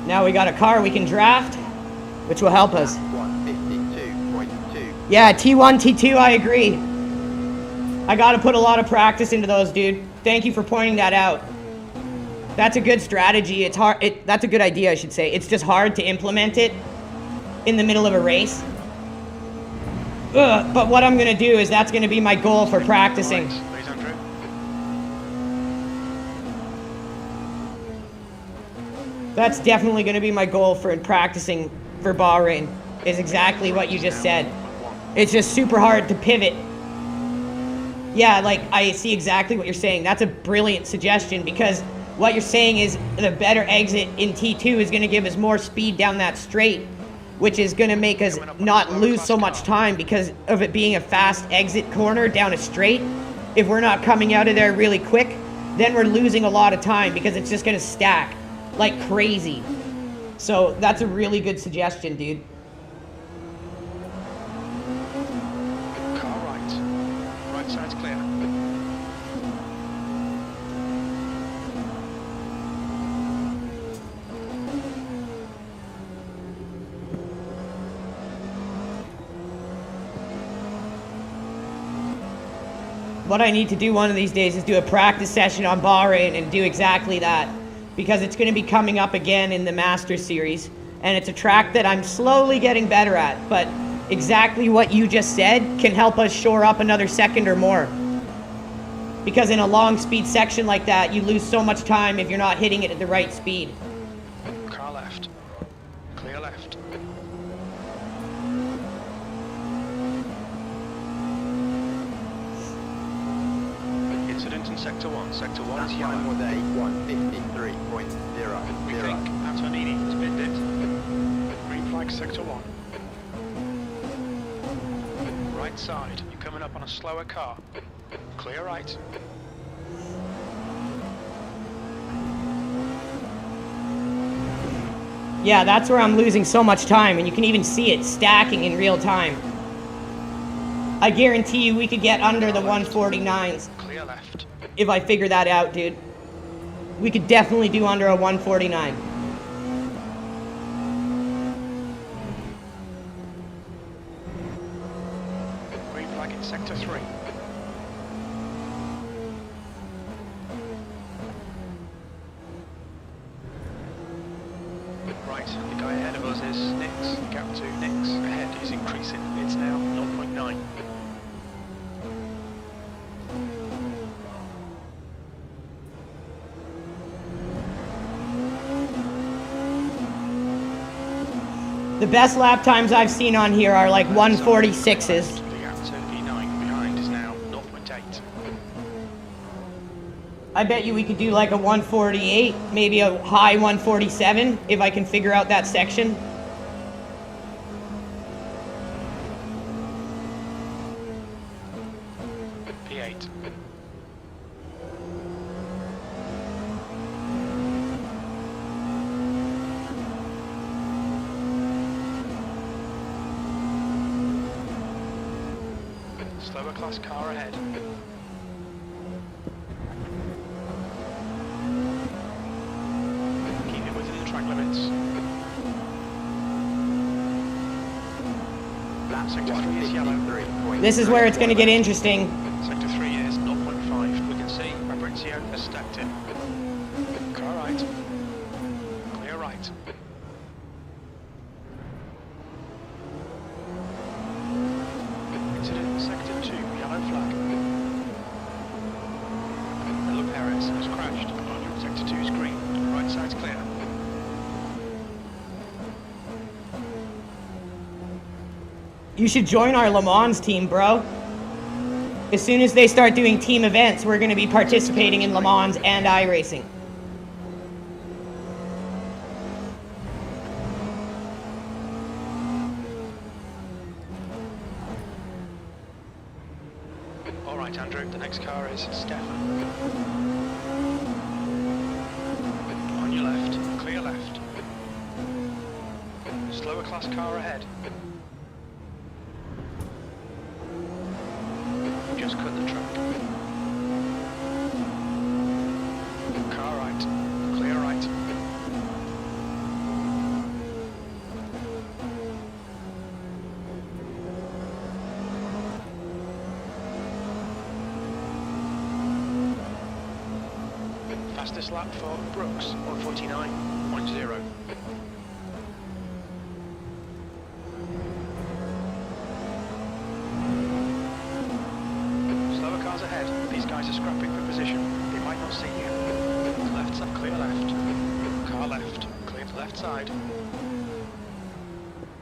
Now we got a car we can draft, which will help us. 152.2. Yeah, T1, T2, I agree. I gotta put a lot of practice into those, dude. Thank you for pointing that out. That's a good strategy. It's hard. That's a good idea, I should say. It's just hard to implement it in the middle of a race. But what I'm gonna do is that's gonna be my goal for practicing. Right, please, Andrew. That's definitely gonna be my goal for practicing for Bahrain, is exactly what you just said. It's just super hard to pivot. Yeah, like, I see exactly what you're saying. That's a brilliant suggestion, because what you're saying is the better exit in T2 is going to give us more speed down that straight, which is going to make us not lose so much time because of it being a fast exit corner down a straight. If we're not coming out of there really quick, then we're losing a lot of time because it's just going to stack like crazy. So that's a really good suggestion, dude. Car right. Right side's clear. What I need to do one of these days is do a practice session on Bahrain and do exactly that, because it's going to be coming up again in the Masters Series, and it's a track that I'm slowly getting better at, but exactly what you just said can help us shore up another second or more. Because in a long speed section like that, you lose so much time if you're not hitting it at the right speed. Car left. Clear left. Incident in Sector 1. Sector 1 That is time yellow. was a We 153.00. think Antonini has binned it. Green flag Sector 1. Right side. You're coming up on a slower car. Clear right. Yeah, that's where I'm losing so much time, and you can even see it stacking in real time. I guarantee you we could get under the 149s Clear left. if I figure that out, dude. We could definitely do under a 149. Green flag in Sector 3. Right, the guy ahead of us is Nix. Gap to Nix. Ahead is increasing. It's now 0.9. The best lap times I've seen on here are like 146s. The gap to E9 behind is now 0.8. I bet you we could do like a 148, maybe a high 147 if I can figure out that section. P8. Slower class car ahead. Keep it within the track limits. Sector 3 is yellow. This is where it's going to get interesting. Sector 3 is 0.5. We can see Fabrizio has stacked it. Car right. Clear right. Incident in Sector 2, yellow flag. Hello Perez has crashed. Sector 2 is green. Right side's clear. You should join our Le Mans team, bro. As soon as they start doing team events, we're going to be participating in Le Mans and iRacing. All right, Andrew. The next car is Stefan. On your left. Clear left. Slower class car ahead. Just cut the track. Car right. Clear right. Fastest lap for Brooks, 1:49.0. Slower cars ahead. These guys are scrapping for position. They might not see you. Left side, clear left. Car left. Clear to left side.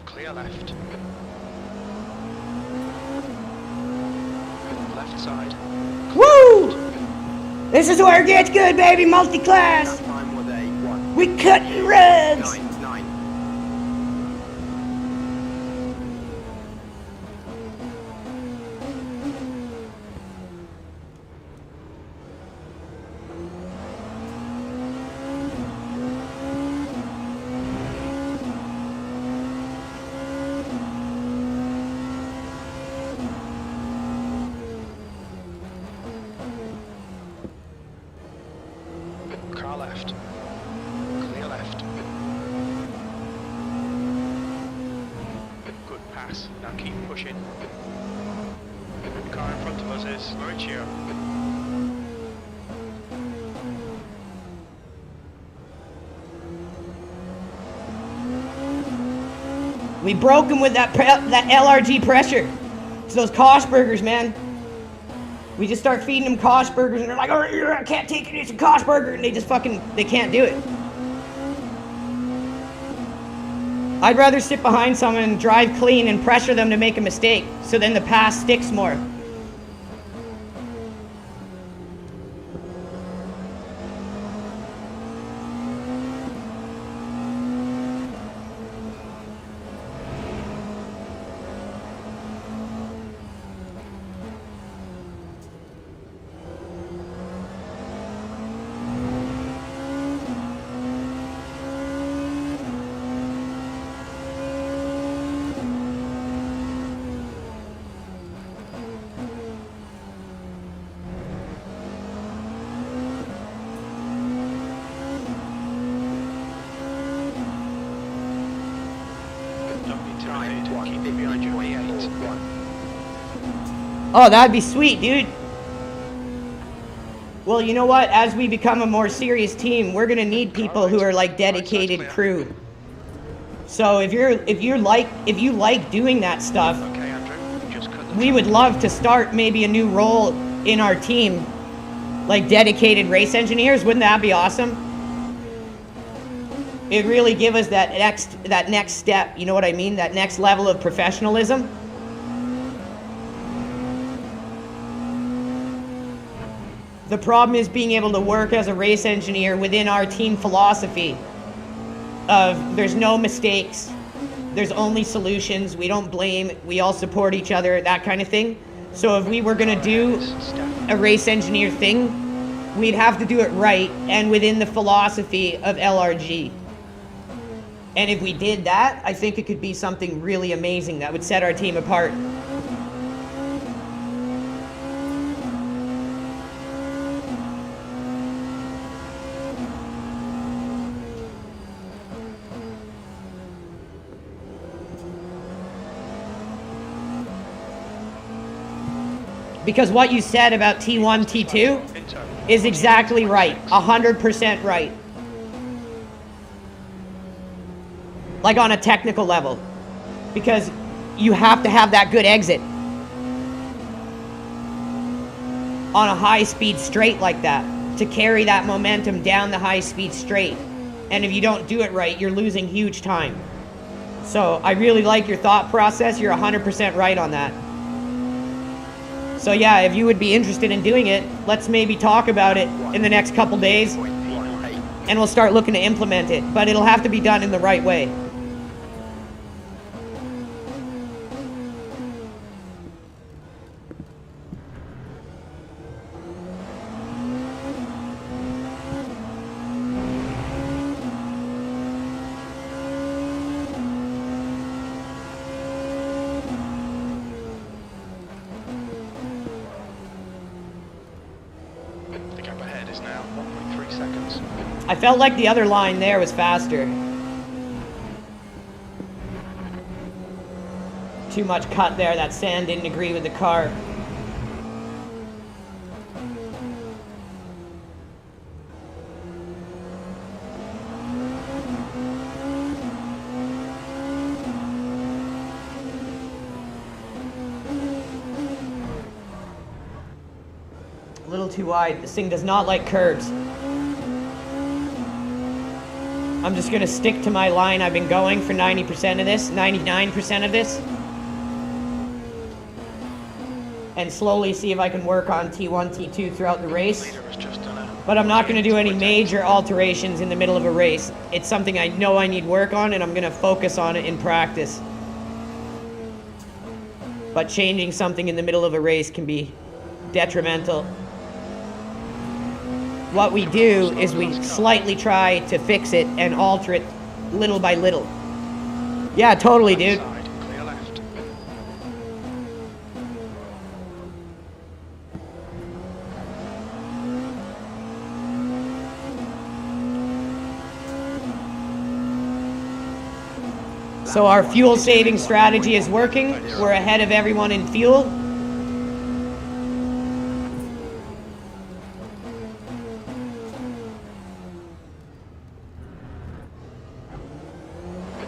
Clear left. Left side. Woo! This is where it gets good, baby. Multi-class. That time was a 1. We cutting reds. 9. Car left. Clear left. Good pass. Now keep pushing. Car in front of us is Mauricio. We broke him with that LRG pressure. It's those Kosh burgers, man. We just start feeding them Kosh burgers, and they're like, "Oh, I can't take it. It's a Kosh burger," and they can't do it. I'd rather sit behind someone and drive clean and pressure them to make a mistake, so then the pass sticks more. Keep it behind you, V8. Oh, that'd be sweet, dude. Well, you know what? As we become a more serious team, we're gonna need people who are like dedicated crew. So if you like doing that stuff, Okay, Andrew, just cut the we would love to start maybe a new role in our team, like dedicated race engineers. Wouldn't that be awesome? It'd really give us that next step, you know what I mean? That next level of professionalism. The problem is being able to work as a race engineer within our team philosophy of there's no mistakes, there's only solutions, we don't blame, we all support each other, that kind of thing. So if we were gonna do a race engineer thing, we'd have to do it right and within the philosophy of LRG. And if we did that, I think it could be something really amazing that would set our team apart. Because what you said about T1, T2 is exactly right, 100% right. Like on a technical level, because you have to have that good exit on a high-speed straight like that to carry that momentum down the high-speed straight. And if you don't do it right, you're losing huge time. So I really like your thought process. You're 100% right on that. So yeah, if you would be interested in doing it, let's maybe talk about it in the next couple days, and we'll start looking to implement it. But it'll have to be done in the right way. The gap ahead is now 1.3 seconds. I felt like the other line there was faster. Too much cut there. That sand didn't agree with the car. A little too wide. This thing does not like curves. I'm just gonna stick to my line I've been going for 90% of this, 99% of this. And slowly see if I can work on T1, T2 throughout the race. Leader has just done a But I'm not gonna do any major alterations in the middle of a race. It's something I know I need work on, and I'm gonna focus on it in practice. But changing something in the middle of a race can be detrimental. What we do is we slightly try to fix it and alter it little by little. Yeah, totally, dude. side, clear left. So our fuel saving strategy is working. We're ahead of everyone in fuel.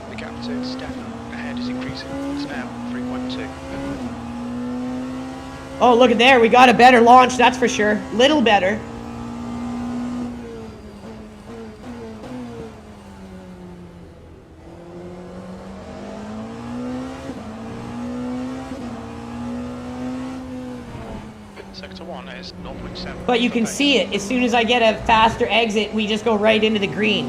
The gap to Stefan ahead is increasing. It's now 3.2. Oh, look at there. We got a better launch, that's for sure. Little better. Sector 1 is 0.7. But you can see it. As soon as I get a faster exit, we just go right into the green.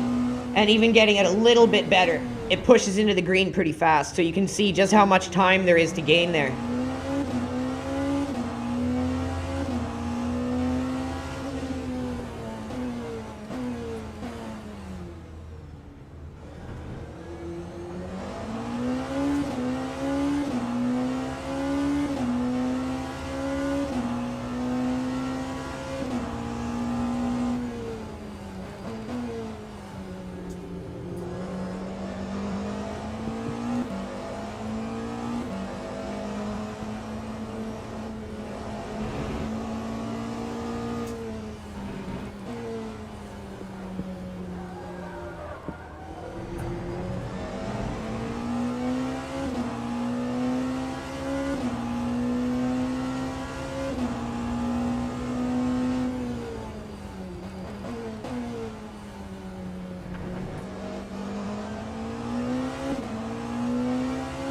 And even getting it a little bit better, it pushes into the green pretty fast. So you can see just how much time there is to gain there.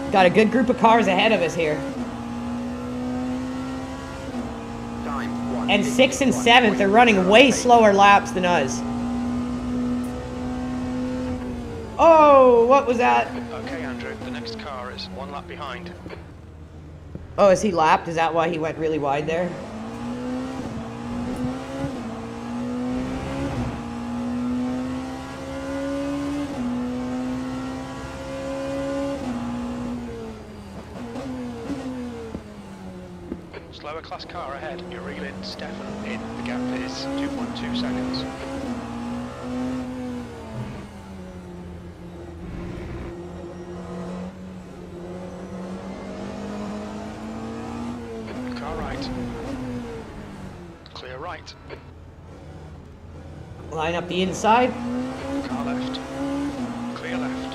Got a good group of cars ahead of us here. Time 1. And 6th and 7th are running way slower laps than us. Oh, what was that? Okay, Andrew, the next car is 1 lap behind. Oh, is he lapped? Is that why he went really wide there? Slower class car ahead. You're reeling Stefan in. The gap is 2.2 seconds. Car right. Clear right. Line up the inside. Car left. Clear left.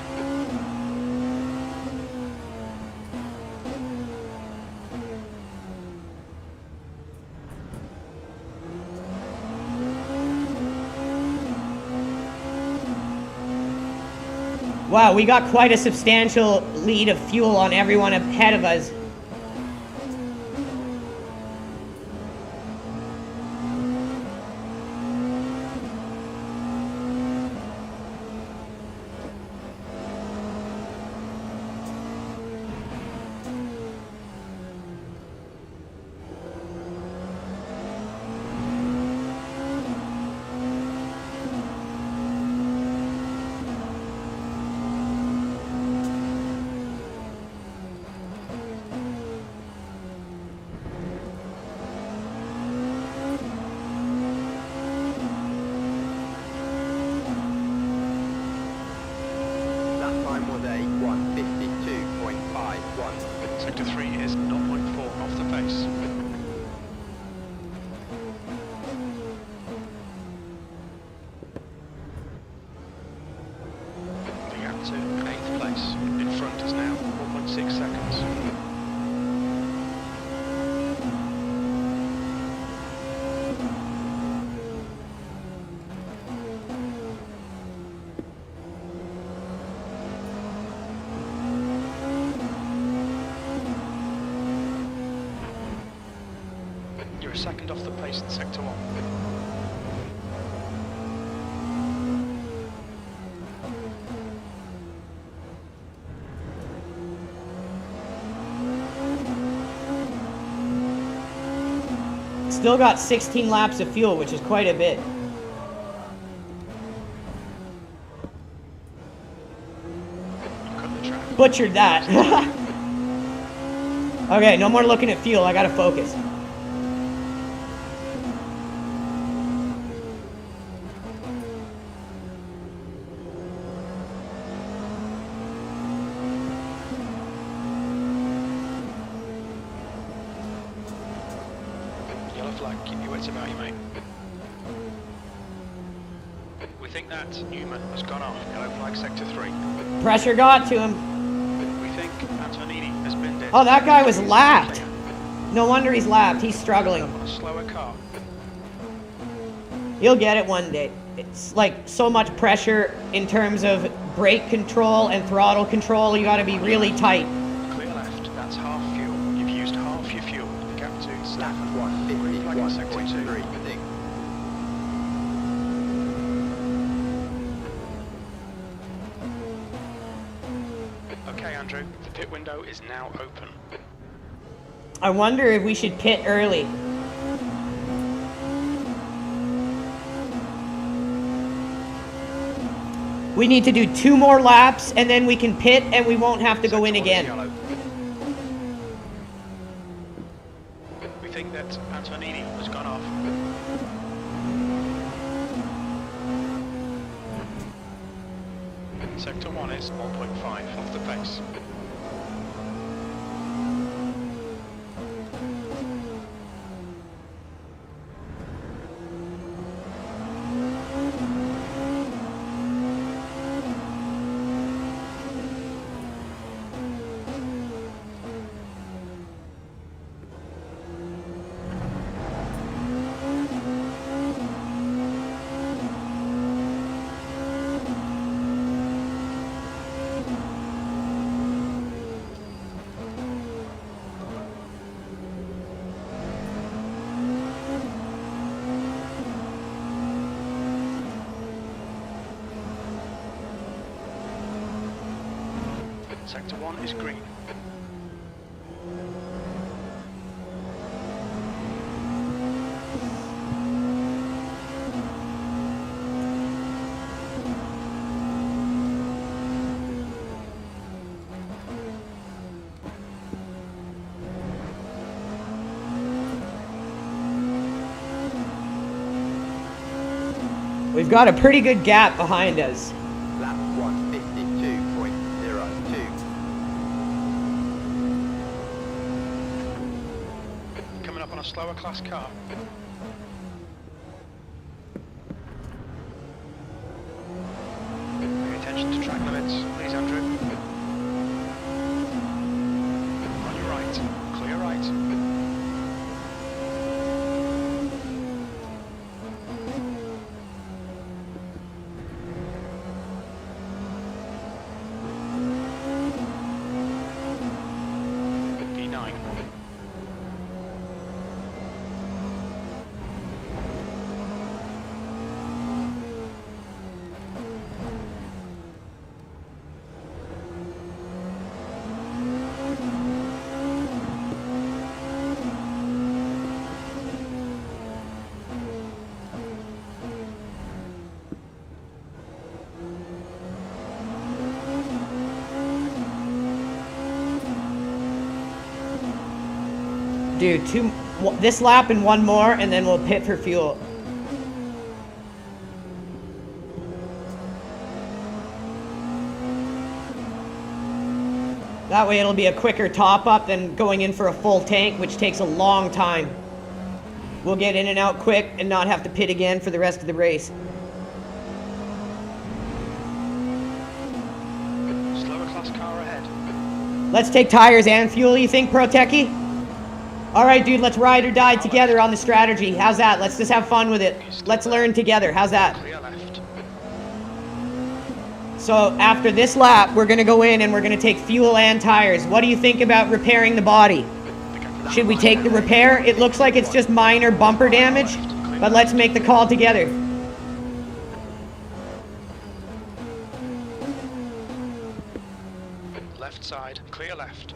Wow, we got quite a substantial lead of fuel on everyone ahead of us. second off the pace in sector 1. Still got 16 laps of fuel, which is quite a bit. Cut the track. Butchered that. Okay, no more looking at fuel. I gotta focus. Yellow flag, keep your wits about you, mate. We think that Newman has gone off. Yellow flag, sector 3. Pressure got to him. We think Antonini has been dead. Oh, that guy was lapped. No wonder he's lapped. He's struggling. On a slower car. He'll get it one day. It's like so much pressure in terms of brake control and throttle control. You gotta be really tight. Clear left, that's half fuel. You've used half your fuel. The gap to Lap Stafford. Green flag in sector 2. 151.3. Okay, Andrew, the pit window is now open. I wonder if we should pit early. We need to do 2 more laps and then we can pit and we won't have to go in Sector 1 is again. yellow. We think that Antonini has gone off. Sector 1 is 1.5 off the pace. Sector 1 is green. We've got a pretty good gap behind us. Lap 152.02. Coming up on a slower class car. Pay attention to track limits, please, Andrew. On your right, clear right. P9. Do this lap and 1 more, and then we'll pit for fuel. That way it'll be a quicker top up than going in for a full tank, which takes a long time. We'll get in and out quick and not have to pit again for the rest of the race. Slower class car ahead. Let's take tires and fuel, you think, Pro Techie? All right, dude, let's ride or die together on the strategy. How's that? Let's just have fun with it. Let's learn together. How's that? Clear left. So after this lap, we're going to go in and we're going to take fuel and tires. What do you think about repairing the body? The gap Should we take the repair? It looks like it's just minor bumper damage, but let's make the call together. Left side, clear left.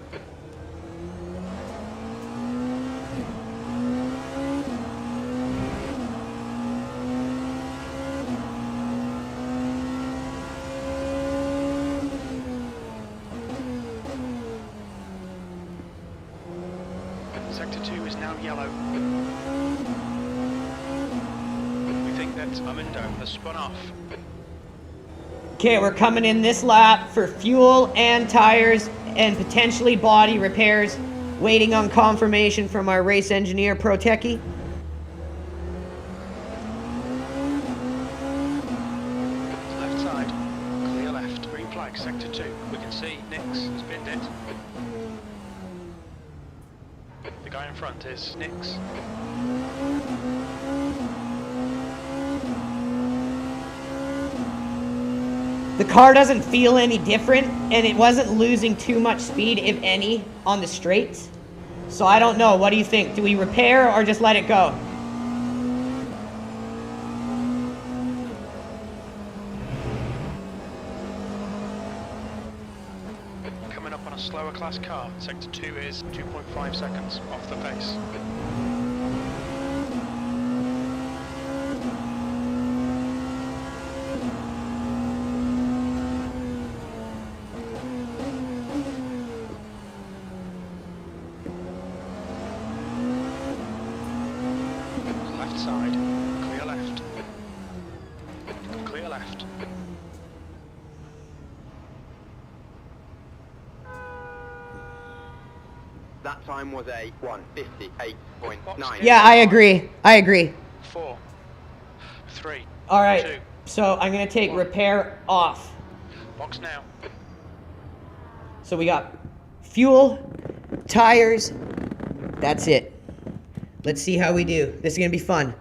Sector 2 is now yellow. We think that Armando has spun off. Okay, we're coming in this lap for fuel and tires and potentially body repairs. Waiting on confirmation from our race engineer, Pro Techie. Left side, clear left. Green flag, sector 2. We can see Nix has binned it. The guy in front is Nix. The car doesn't feel any different, and it wasn't losing too much speed, if any, on the straights. So I don't know. What do you think? Do we repair or just let it go? Coming up on a slower class car, sector 2 is 2.5 seconds off the pace. Left side, clear left. Clear left. That time was a 1:58.9. Yeah, I agree. I agree. 4, 3, All right. 2. So I'm going to take repair off. Box now. So we got fuel, tires. That's it. Let's see how we do. This is going to be fun.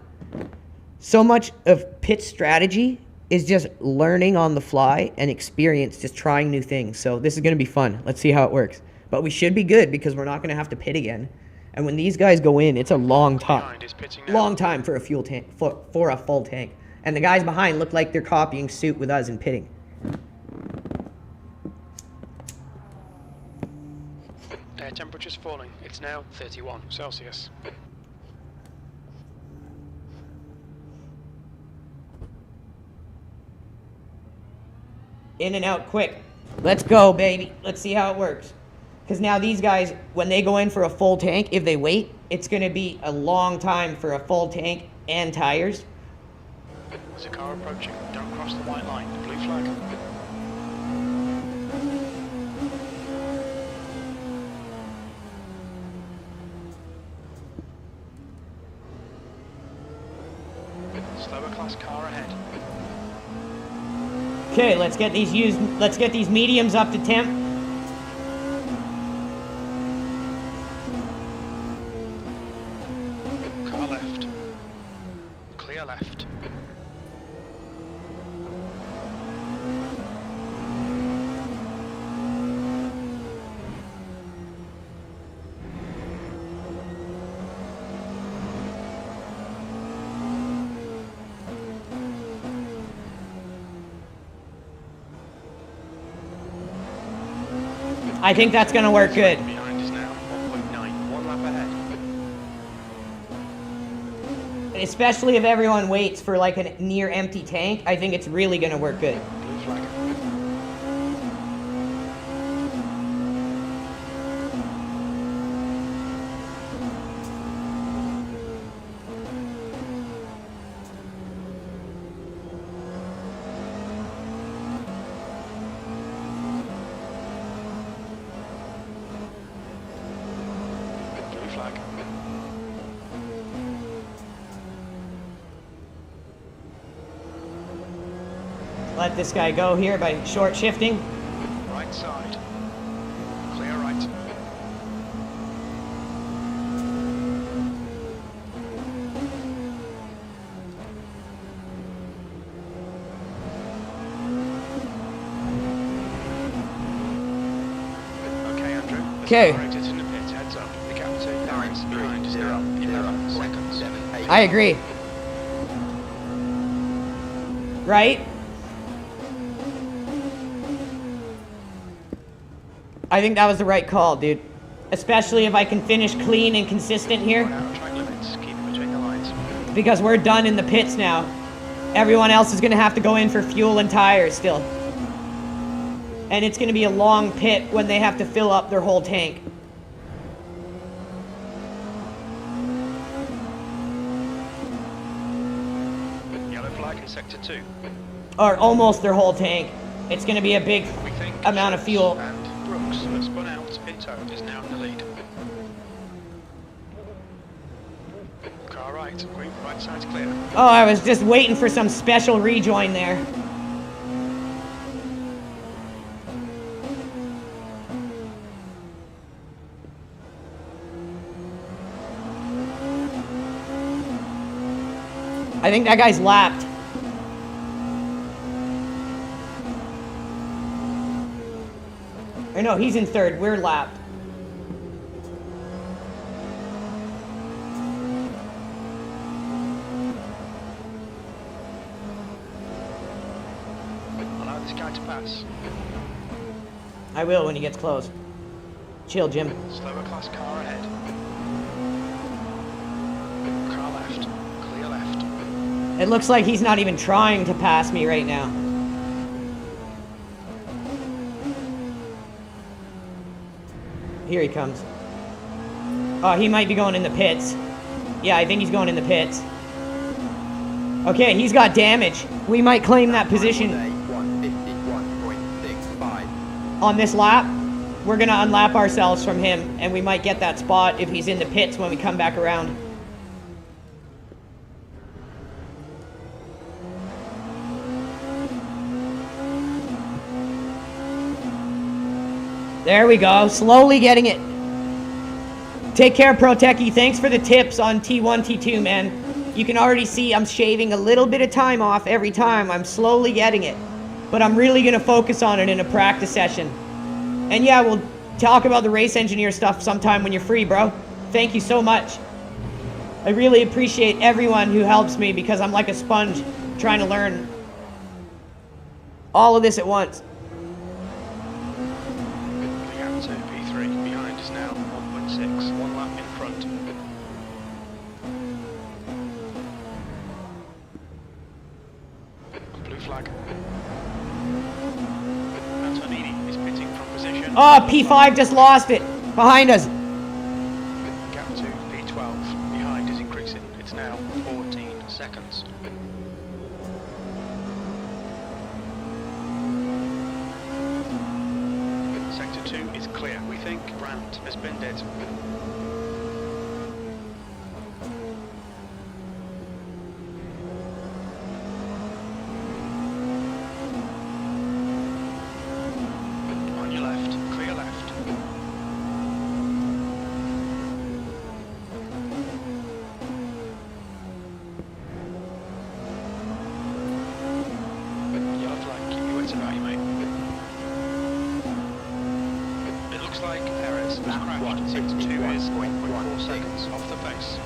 So much of pit strategy is just learning on the fly and experience, just trying new things. So this is going to be fun. Let's see how it works. But we should be good because we're not going to have to pit again. And when these guys go in, it's a long time. Behind is pitching now. Long time for a fuel tank, for a full tank. And the guys behind look like they're copying suit with us in pitting. Air temperature's falling. It's now 31 Celsius. In and out quick. Let's go, baby. Let's see how it works. Because now these guys, when they go in for a full tank, if they wait, it's going to be a long time for a full tank and tires. There's a car approaching. Don't cross the white line. The blue flag. Slower class car ahead. Okay, let's get these mediums up to temp. Car left. Clear left. I think that's going to work good. Behind is now 1.9. One lap ahead. Especially if everyone waits for like a near empty tank, I think it's really going to work good. Blue flag. Blue flag. Let this guy go here by short shifting. Right side. Clear right. Okay, Andrew. Okay. Exit in the pit. Heads up. The gap to I agree. Right? I think that was the right call, dude. Especially if I can finish clean and consistent here. Out of track limits, keep it between the lines. Because we're done in the pits now. Everyone else is going to have to go in for fuel and tires still. And it's going to be a long pit when they have to fill up their whole tank. Yellow flag in sector 2. Or almost their whole tank. It's going to be a big We think amount of fuel. And Brooks has spun out. Pinto is now in the lead. Car right, green, right side's clear. Oh, I was just waiting for some special rejoin there. I think that guy's lapped. Or no, he's in third. We're lapped. Allow this guy to pass. I will when he gets close. Chill, Jim. Slower class car ahead. Car left. Clear left. It looks like he's not even trying to pass me right now. Here he comes. Oh, he might be going in the pits. Yeah, I think he's going in the pits. Okay, he's got damage. We might claim that position 151.65. on this lap. We're gonna unlap ourselves from him, and we might get that spot if he's in the pits when we come back around. There we go, slowly getting it. Take care, Pro Techie. Thanks for the tips on T1, T2, man. You can already see I'm shaving a little bit of time off every time. I'm slowly getting it. But I'm really gonna focus on it in a practice session. And yeah, we'll talk about the race engineer stuff sometime when you're free, bro. Thank you so much. I really appreciate everyone who helps me because I'm like a sponge trying to learn all of this at once. Moving out to P3. Behind is now 1.6. One lap in front. Blue flag. Antonini is pitting from position. Oh, P5 just lost it. Behind us. Gap to P12. Behind is increasing. It's now 14 seconds. Sector 2 is clear. We think Brandt has been dead. On your left, clear left. Yellow flag, keep your wits about you, mate. It looks like Perez has crashed. Sector 2 is 1.4 seconds off the pace.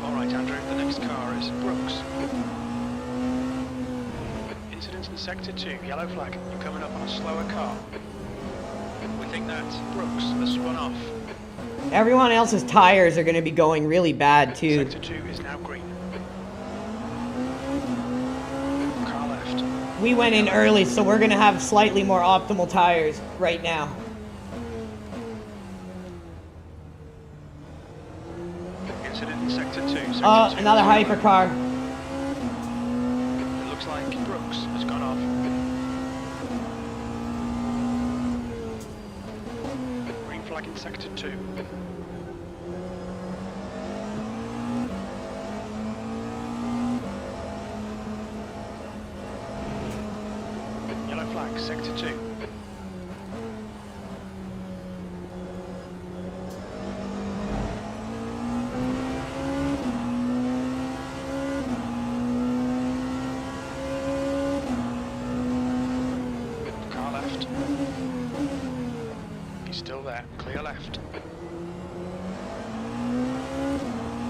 Alright, Andrew, the next car is Brooks. Incident in Sector 2, yellow flag. You're coming up on a slower car. We think that Brooks has spun off. Everyone else's tires are going to be going really bad too. Sector 2 is now green. Car left. We went in early, so we're going to have slightly more optimal tires right now. Incident in Sector 2. Sector 2 Another is yellow. hypercar. It looks like Brooks has gone off. Green flag in Sector 2. flag, sector 2. Car left. He's still there, clear left.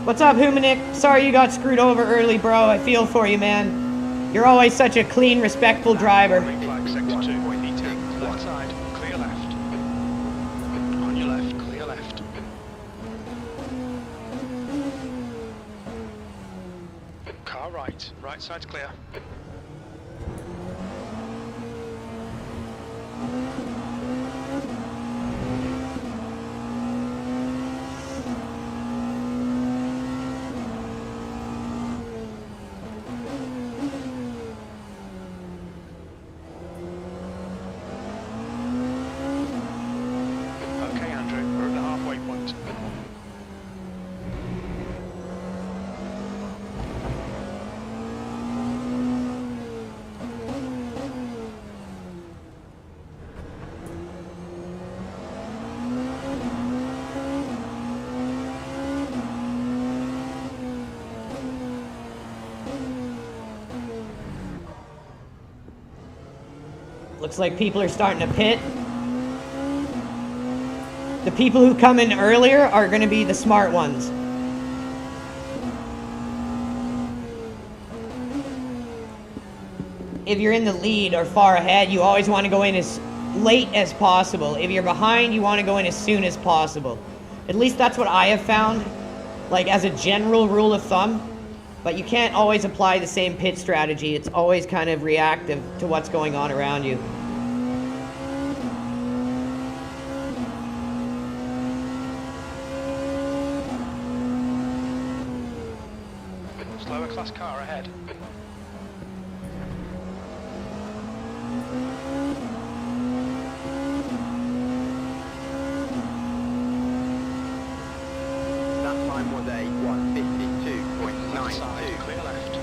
What's up, Humanik? Sorry you got screwed over early, bro. I feel for you, man. You're always such a clean, respectful driver. Green flag, sector 2, E10. Left side, clear left. On your left, clear left. Car right, right side's clear. Okay, Andrew, we're at the halfway point. Looks like people are starting to pit. The people who come in earlier are going to be the smart ones. If you're in the lead or far ahead, you always want to go in as late as possible. If you're behind, you want to go in as soon as possible. At least that's what I have found, like as a general rule of thumb. But you can't always apply the same pit strategy. It's always kind of reactive to what's going on around you. Slower class car ahead. That time was a Left side, 1:52.92. clear left.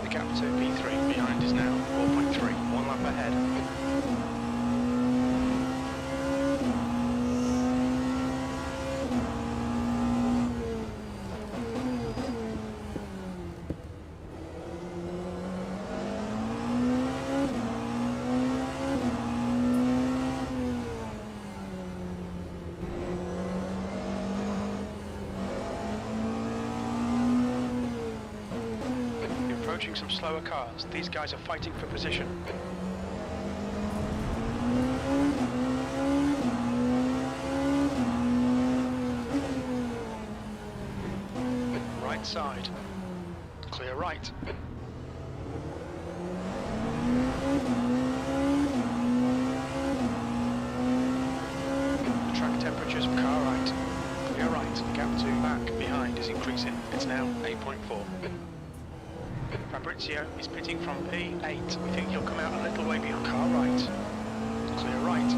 The gap to P3 behind is now 4.3, one lap ahead. You're approaching some slower cars. These guys are fighting for position. Right side. Clear right. The track temperatures for car right. Clear right. Gap to back behind is increasing. It's now 8.4. Fabrizio is pitting from P8. We think he'll come out a little way behind. Car right. Clear right.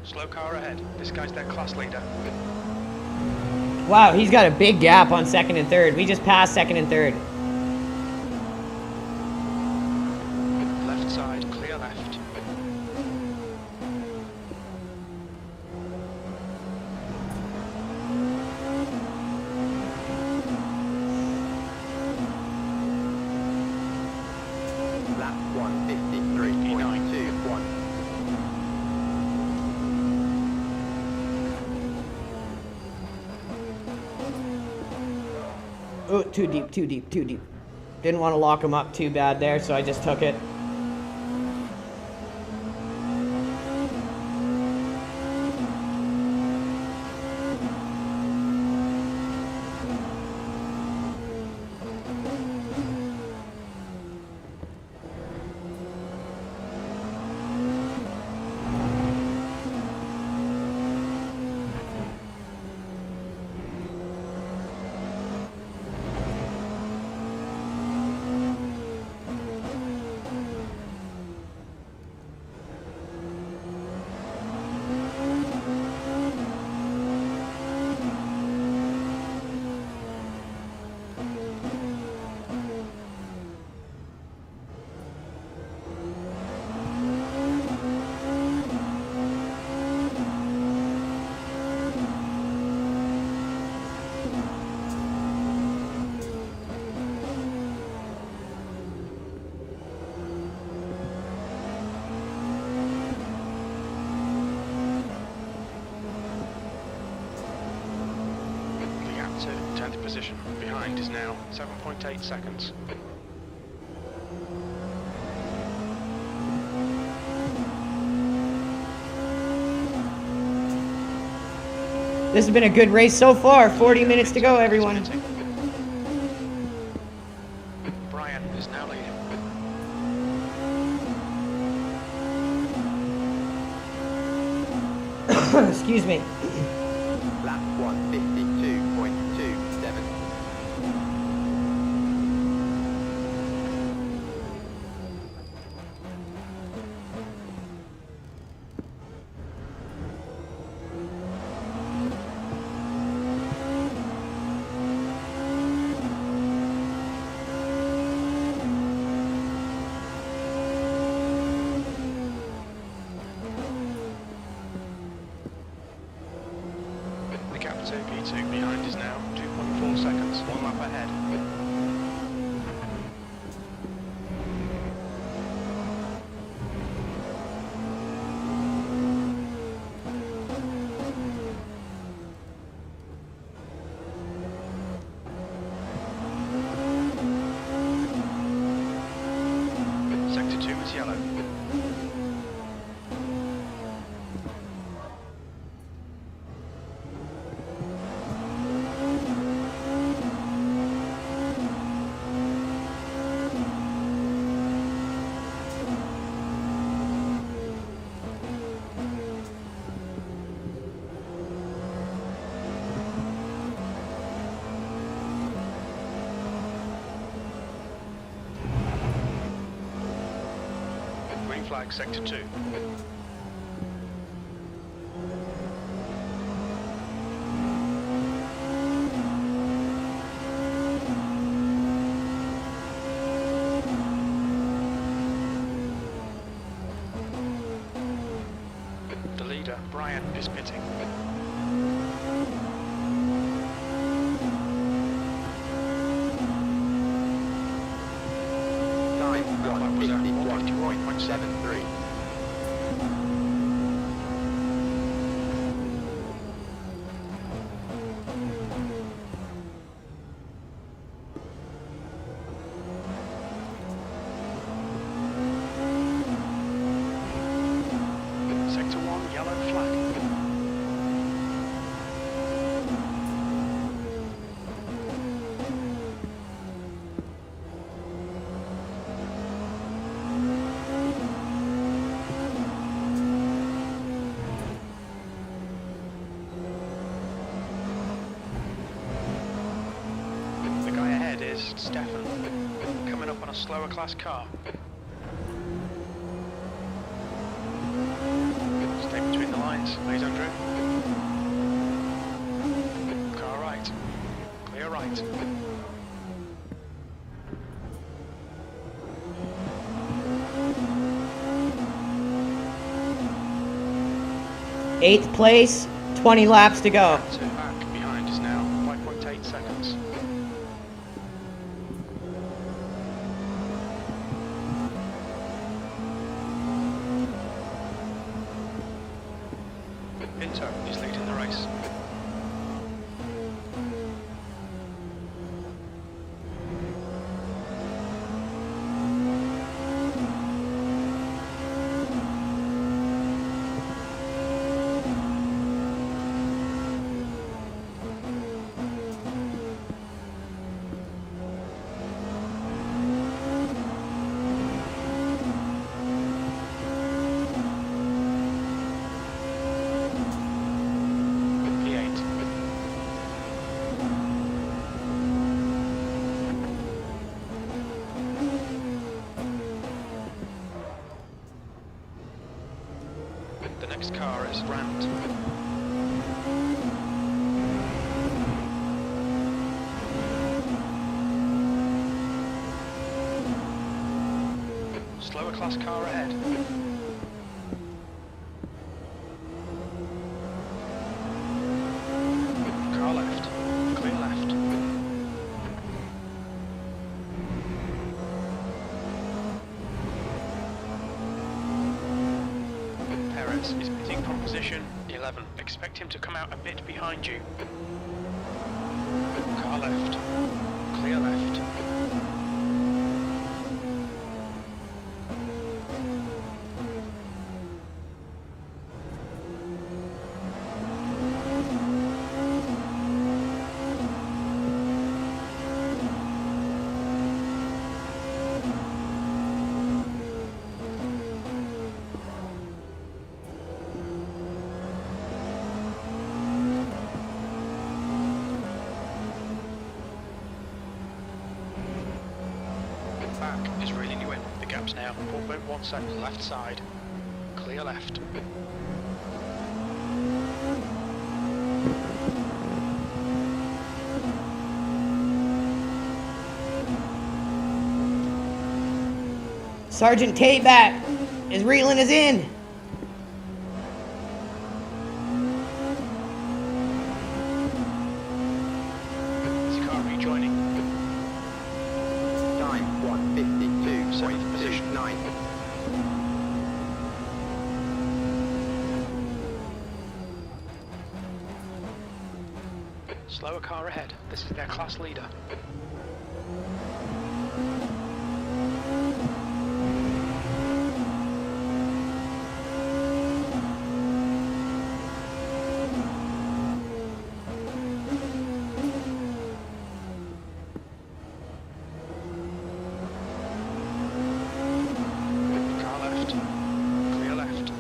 Slow car ahead. This guy's their class leader. Wow, he's got a big gap on second and third. We just passed second and third. Left side, clear left. Lap 1:53.21. Oh, too deep, too deep, too deep. Didn't want to lock him up too bad there, so I just took it. position. Behind is now 7.8 seconds. This has been a good race so far. 40 minutes to go, everyone. Brian is now leading. Excuse me. Lap 152.27. The gap to P2 behind is now 2.4 seconds, one lap ahead. Sector 2 is yellow. Green flag, sector 2. The leader, Brian, is pitting. Time That lap was at 151.73. Sector 1, yellow flag. The guy ahead is Stefan, coming up on a slower class car. Stay between the lines, please, Andrew. Car right. Clear right. Eighth place, 20 laps to go. Two back behind is now 5.8 seconds. Pinto is leading the race. P8. The next car is Brandt. Slower class car ahead. Car left. Clear left. Perez is pitting from position 11. Expect him to come out a bit behind you. Car left. Clear left. Back is reeling you in. The gap's now 4.1 seconds left side. Clear left. Sergeant Tayback is reeling us in. Is the car rejoining? Time 1:52. Safe position. 9. Slower car ahead. This is their class leader. Car left. Clear left.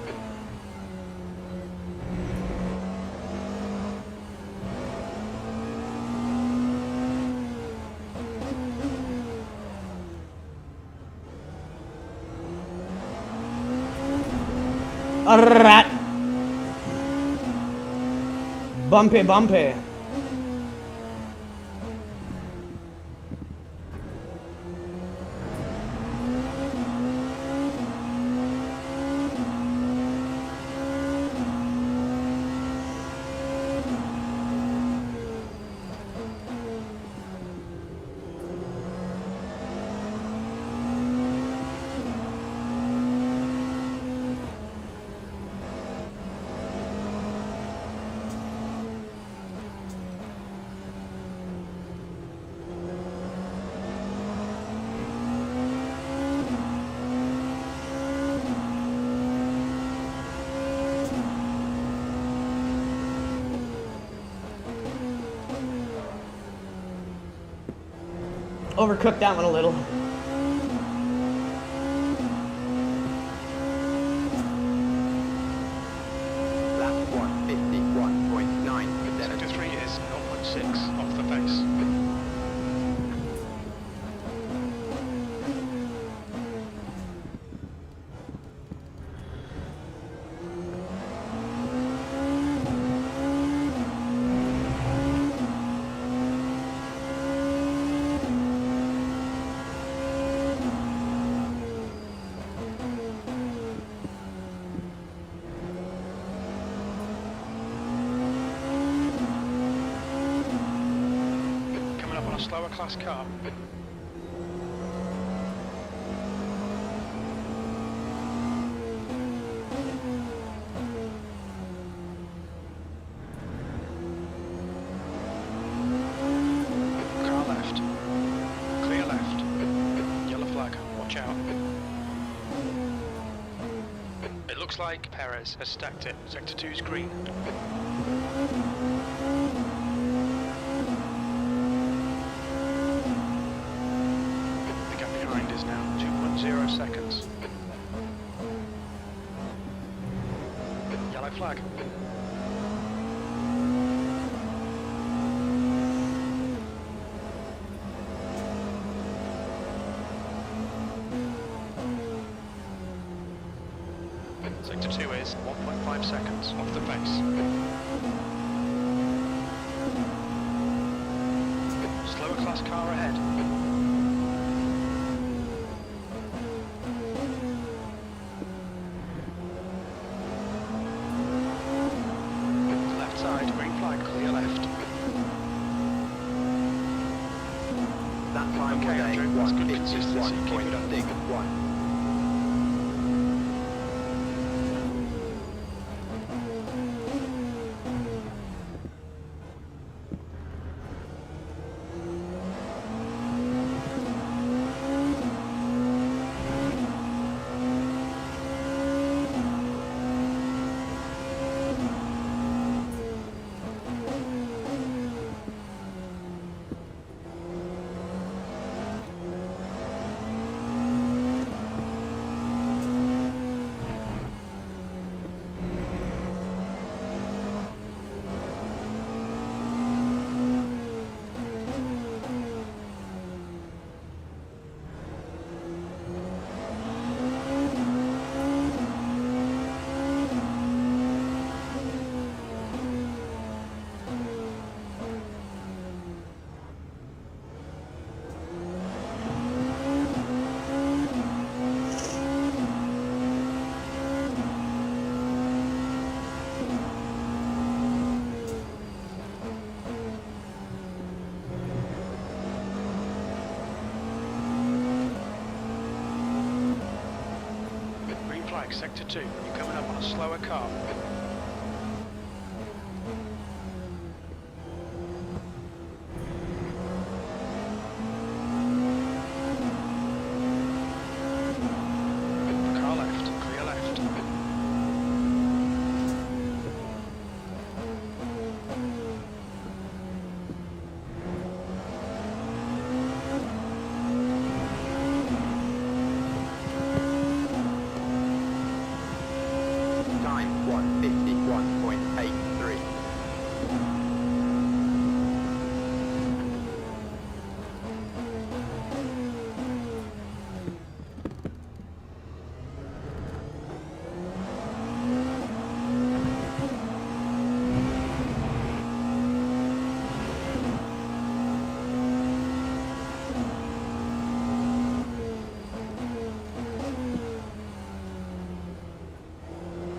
Alright. Bumpy, bumpy. Overcooked that one a little. Lap 1:51.9. Sector 3 is 0.6 off the pace. Coming up on a slower class car. Car left. Clear left. Yellow flag. Watch out. It looks like Perez has stacked it. Sector 2's green. The gap behind is now 2.0 seconds. Yellow flag. Sector 2 is 1.5 seconds off the pace. Slower class car ahead. Left side, green flag, clear left. That time Okay, Andrew, that's good consistency. Keep it up. 1:51.61. flag, sector 2. You're coming up on a slower car. Car left, clear left. Time 151.83.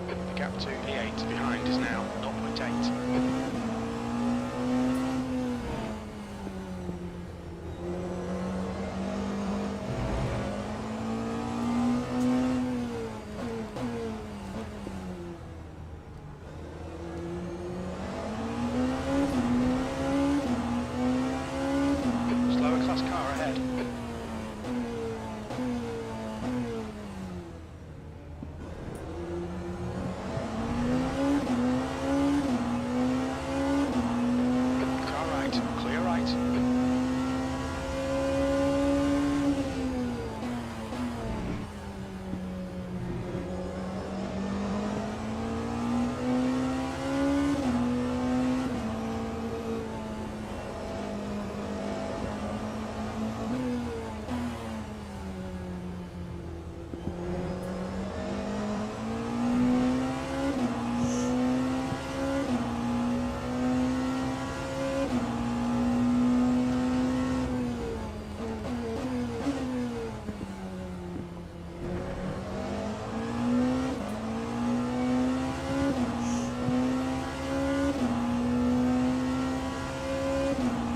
The gap to P8 behind is now 0.8. Slower class car ahead. Car right, clear right.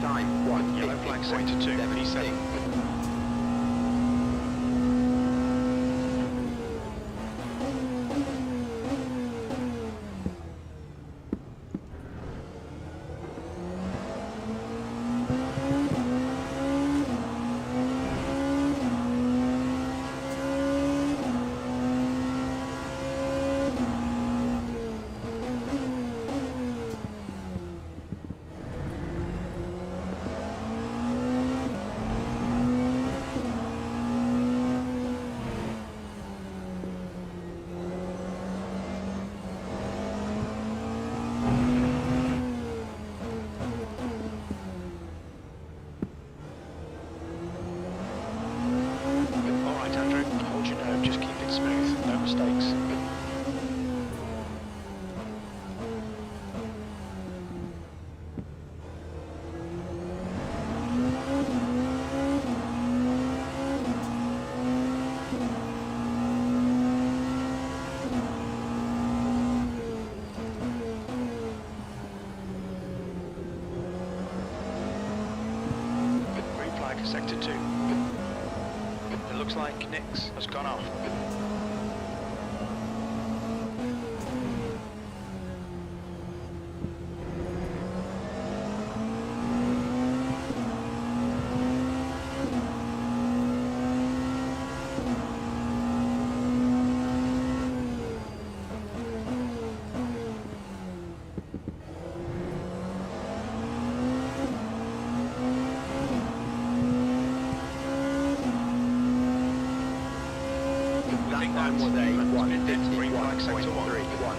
Time Yellow flag, sector 2, P7. 150.76. Alright Andrew, hold your nerve, just keep it smooth, no mistakes. Green flag, sector 2. It looks like Nix has gone off. That think time that's was a movement. Green flag, sector 1. 151.31.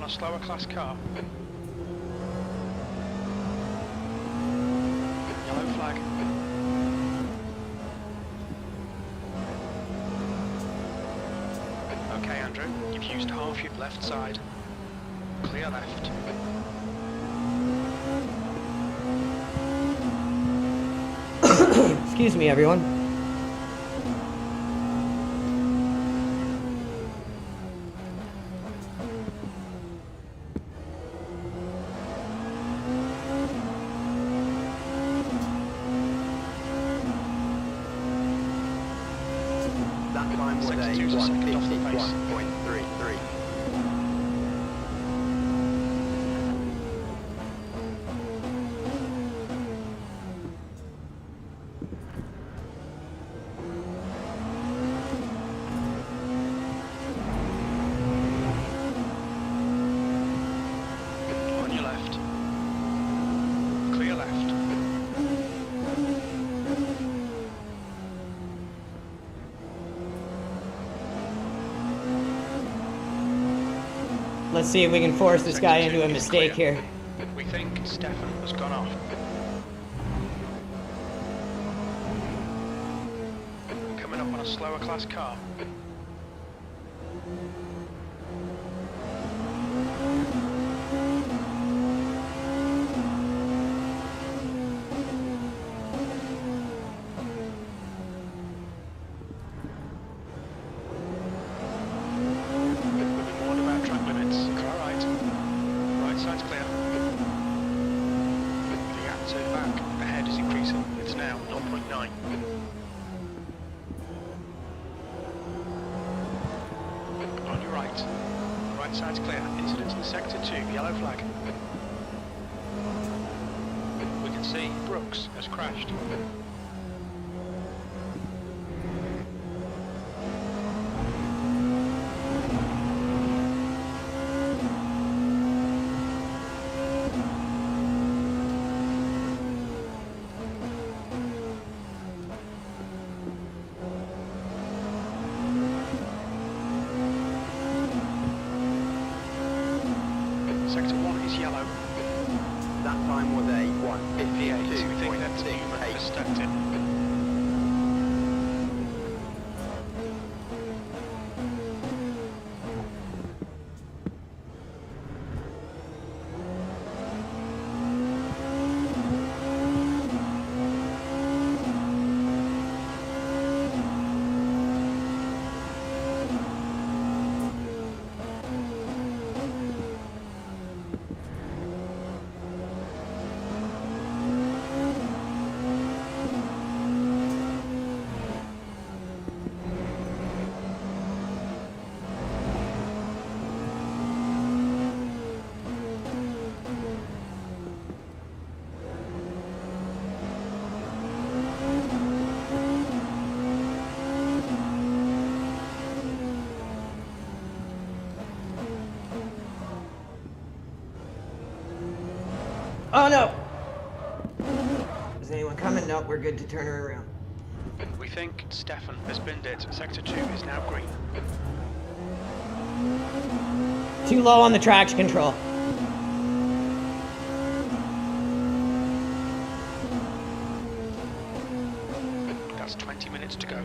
a slower class car. Yellow flag. Okay, Andrew, you've used half your left side. Clear left. Excuse me, everyone. That time was a 62's a second off the pace. 151.33. On your left. Clear left. Let's see if we can force this guy into a mistake here. We think Stefan has gone off. Coming up on a slower class car. We've been warned about track limits. Car right. Right side's clear. The gap to the back ahead is increasing. It's now 0.9. On your right. Right side's clear. Incident in sector 2. Yellow flag. We can see Brooks has crashed. Sector 1 is yellow. That time was a V8. We think that's Newman has 152.68. stepped in. Oh no! Is anyone coming? No, we're good to turn her around. We think Stefan has binned it. Sector 2 is now green. Too low on the traction control. That's 20 minutes to go.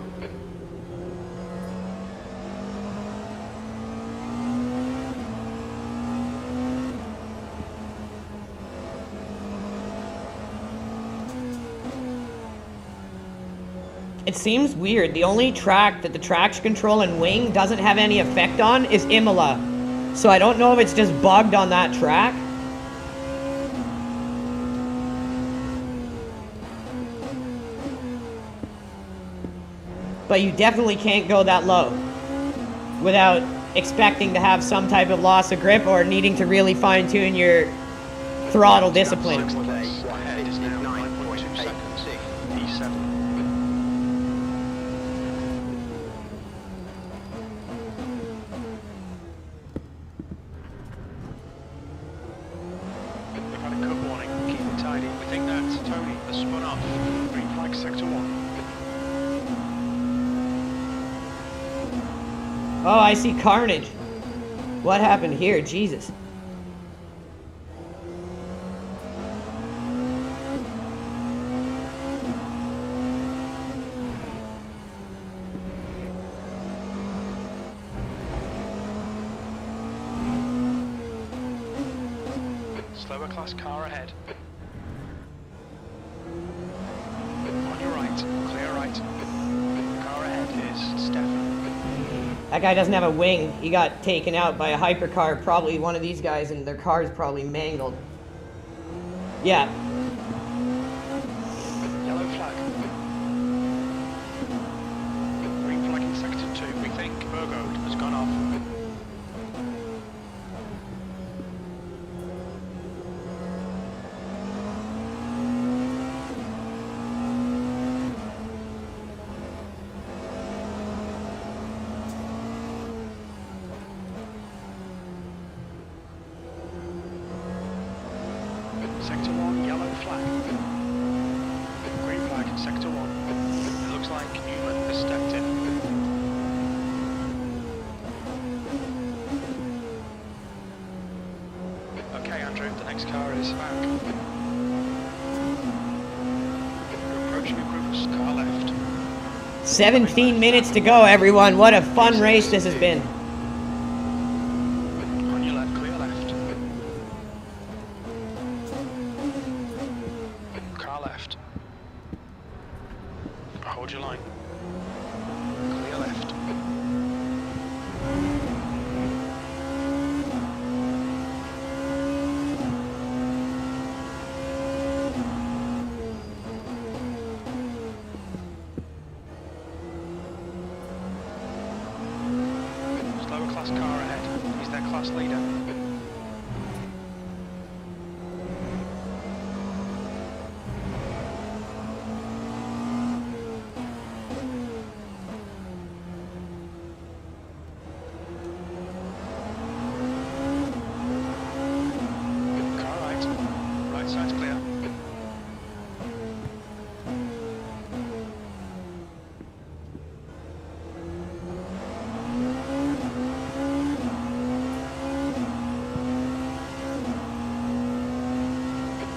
It seems weird. The only track that the traction control and wing doesn't have any effect on is Imola. So I don't know if it's just bugged on that track. But you definitely can't go that low without expecting to have some type of loss of grip or needing to really fine-tune your throttle discipline. Ahead is now 9.2 seconds. E7. We've had a cut warning. Keep it tidy. We think that Tony has spun off. Green flag sector 1. Oh, I see carnage. What happened here? Jesus. Slower class car ahead. On your right, clear right. Car ahead is Stefan. That guy doesn't have a wing. He got taken out by a hypercar, probably one of these guys, and their car is probably mangled. Yeah. Yellow flag. Green flag in sector 2. We think Virgo has gone off. Sector 1, yellow flag. Green flag in sector 1. It looks like Newman has stepped in. Okay, Andrew, the next car is back. You're approaching a group, car left. 17 minutes to go, everyone. What a fun race this has been. On your left, clear left. Car left. Hold your line. Clear left. Slower class car ahead. He's their class leader. Car right. Right side's clear.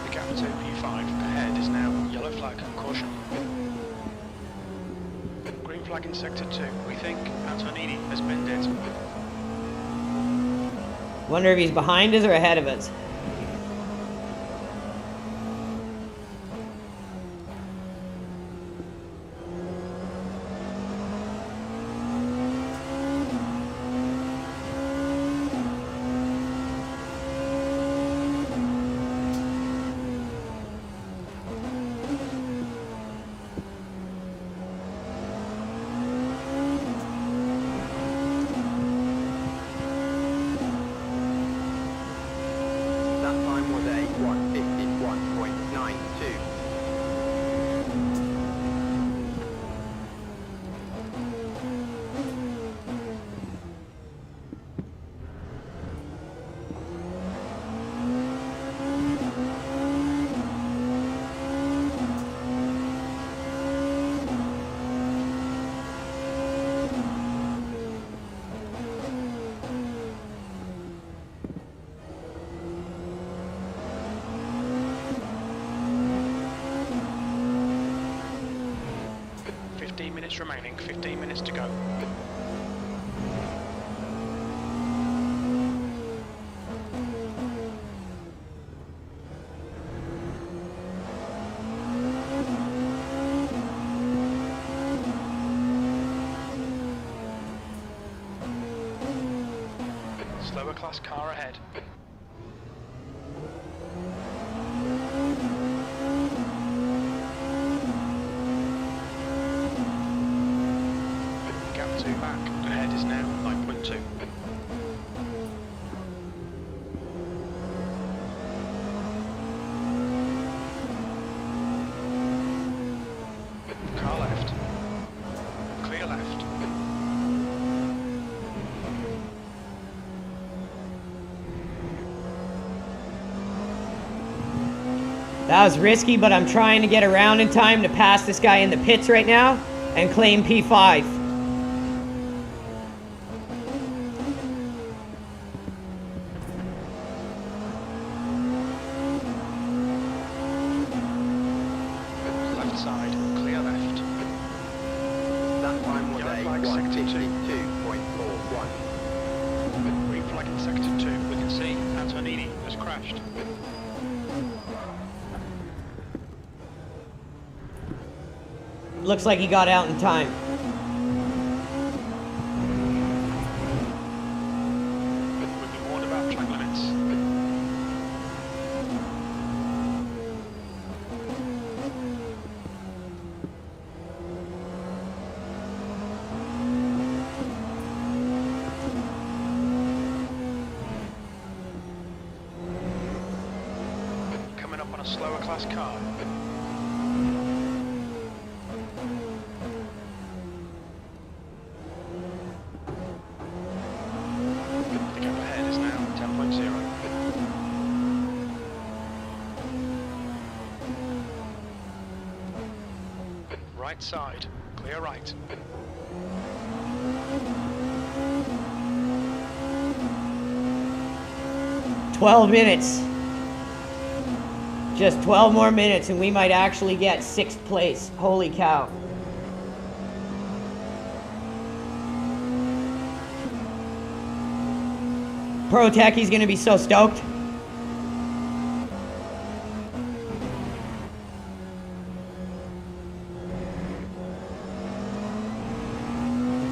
The gap to P5 ahead is now yellow flag, caution. Green flag in sector 2. We think Antonini has binned it. Wonder if he's behind us or ahead of us. That time was a 1:51.92. Minutes remaining, 15 minutes to go. Slower class car ahead. Gap 2 back, ahead is now 9.2. Car left. Clear left. That was risky, but I'm trying to get around in time to pass this guy in the pits right now and claim P5. Left side, clear left. That time was Yellow a flag, sector 2. 1:52.41. Green flag in sector 2. We can see Antonini has crashed. looks like he got out in time. We've been warned about track limits. Coming up on a slower class car. The gap ahead is now 10.0. Right side, clear right. "12 minutes. Just 12 more minutes and we might actually get 6th place. Holy cow." Pro Techie's gonna be so stoked.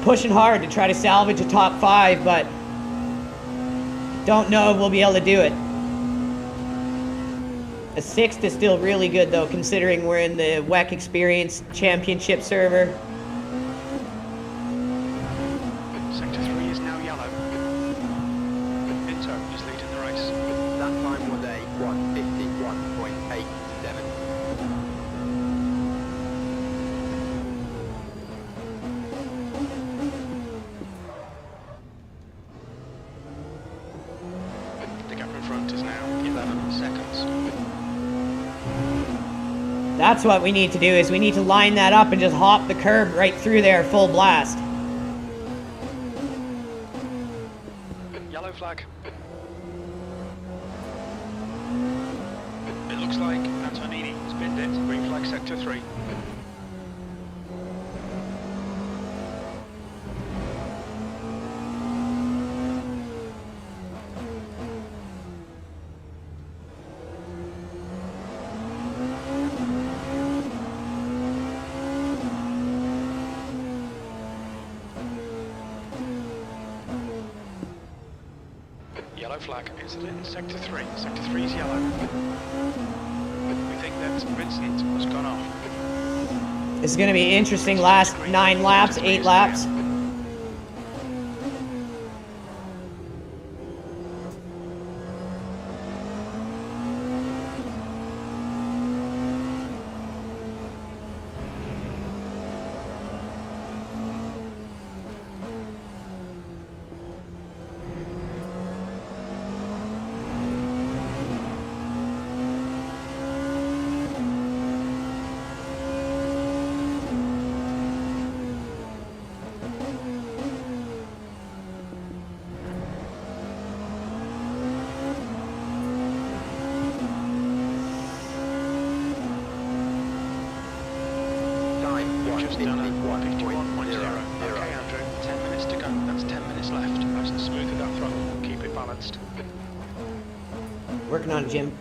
Pushing hard to try to salvage a top 5, but don't know if we'll be able to do it. A 6th is still really good though, considering we're in the WEC Experience Championship server. Sector 3 is now yellow. Pinto is leading the race. That time was a 1:51.87. The gap in front is now 11 seconds. That's what we need to do, is we need to line that up and just hop the curb right through there full blast. Yellow flag. It looks like Antonini has binned it. Green flag sector 3. Yellow flag is in sector 3. Sector 3 is yellow. We think that Vincent has gone off. It's going to be interesting last 9 laps, 8 laps. Just done a 1:51.0. Okay, Andrew, 10 minutes to go. That's 10 minutes left. Nice and smooth with that throttle. Keep it balanced. Working on it, Jim.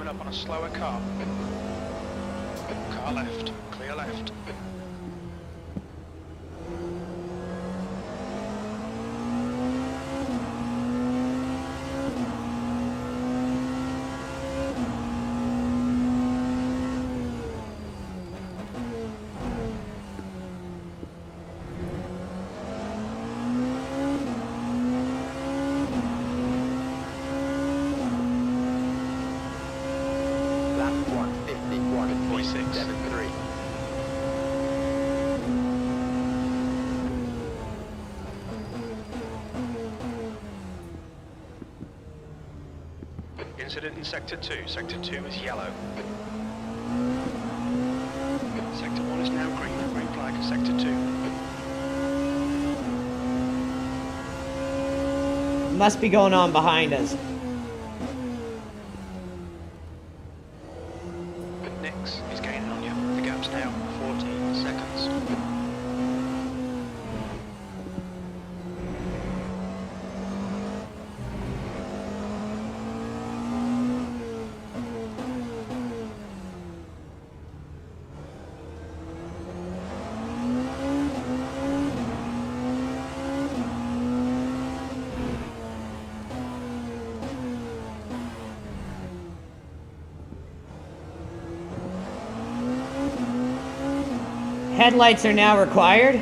Up on a slower car. Car left, clear left. incident in Sector 2. Sector 2 is yellow. Sector 1 is now green. Green flag at Sector 2. Must be going on behind us. Nix is gaining on you. The gap's now 14 seconds. Headlights are now required.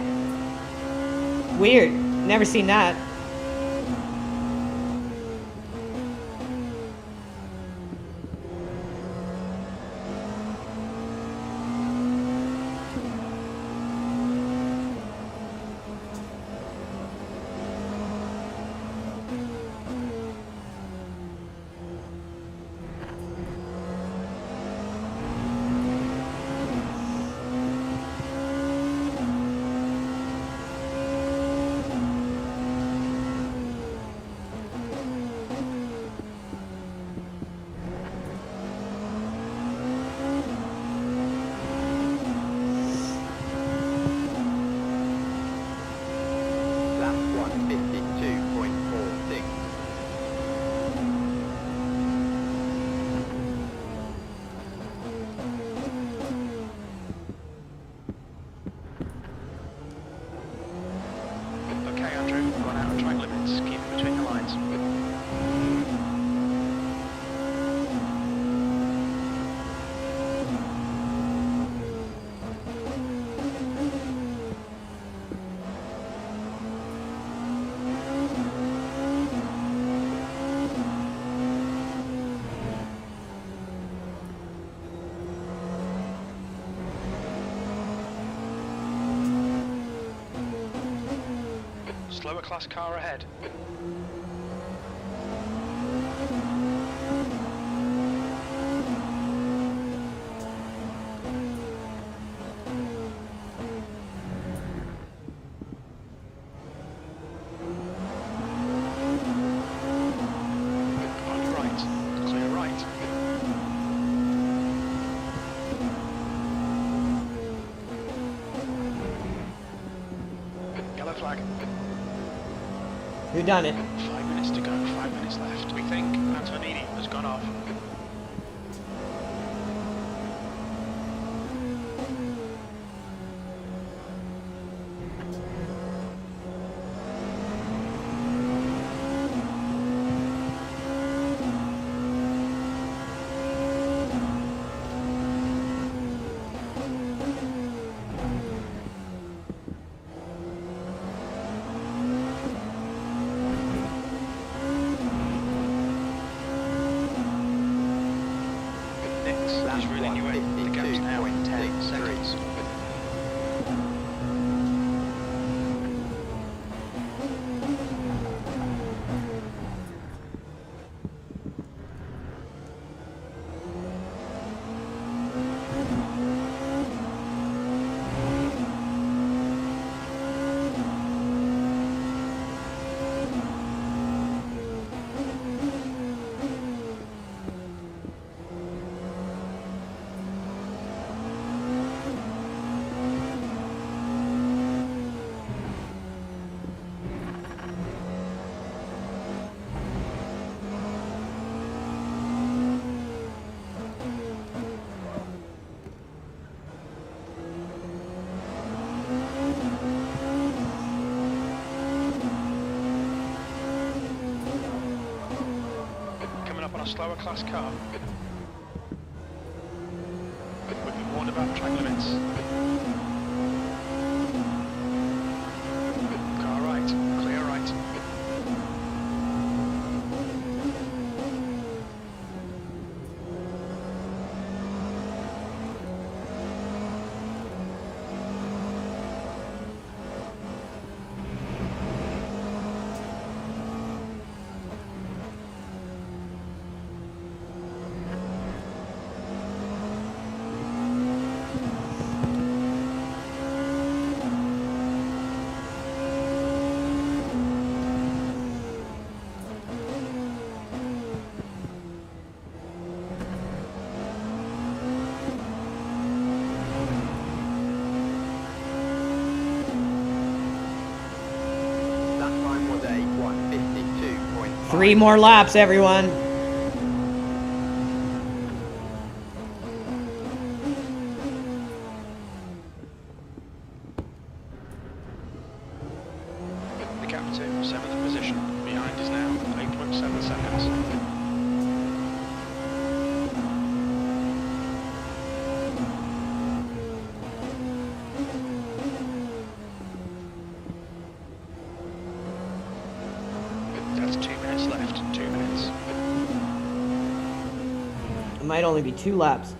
Weird. Never seen that. Lap 152.46. Okay, Andrew, run out of track limits. Keep it between the lines. Slower class car ahead. On your right. Clear right. Yellow flag. Who done it? 5 minutes to go, 5 minutes left. We think Antonini has gone off. Nix is reeling you in. The gap's now 10 seconds. Coming up on a slower class car. We've been warned about track limits. Car right, clear right. 3 more laps, everyone. The gap to 7th position. Behind is now 8.7 seconds. That's 2 minutes left. 2 minutes. It might only be 2 laps.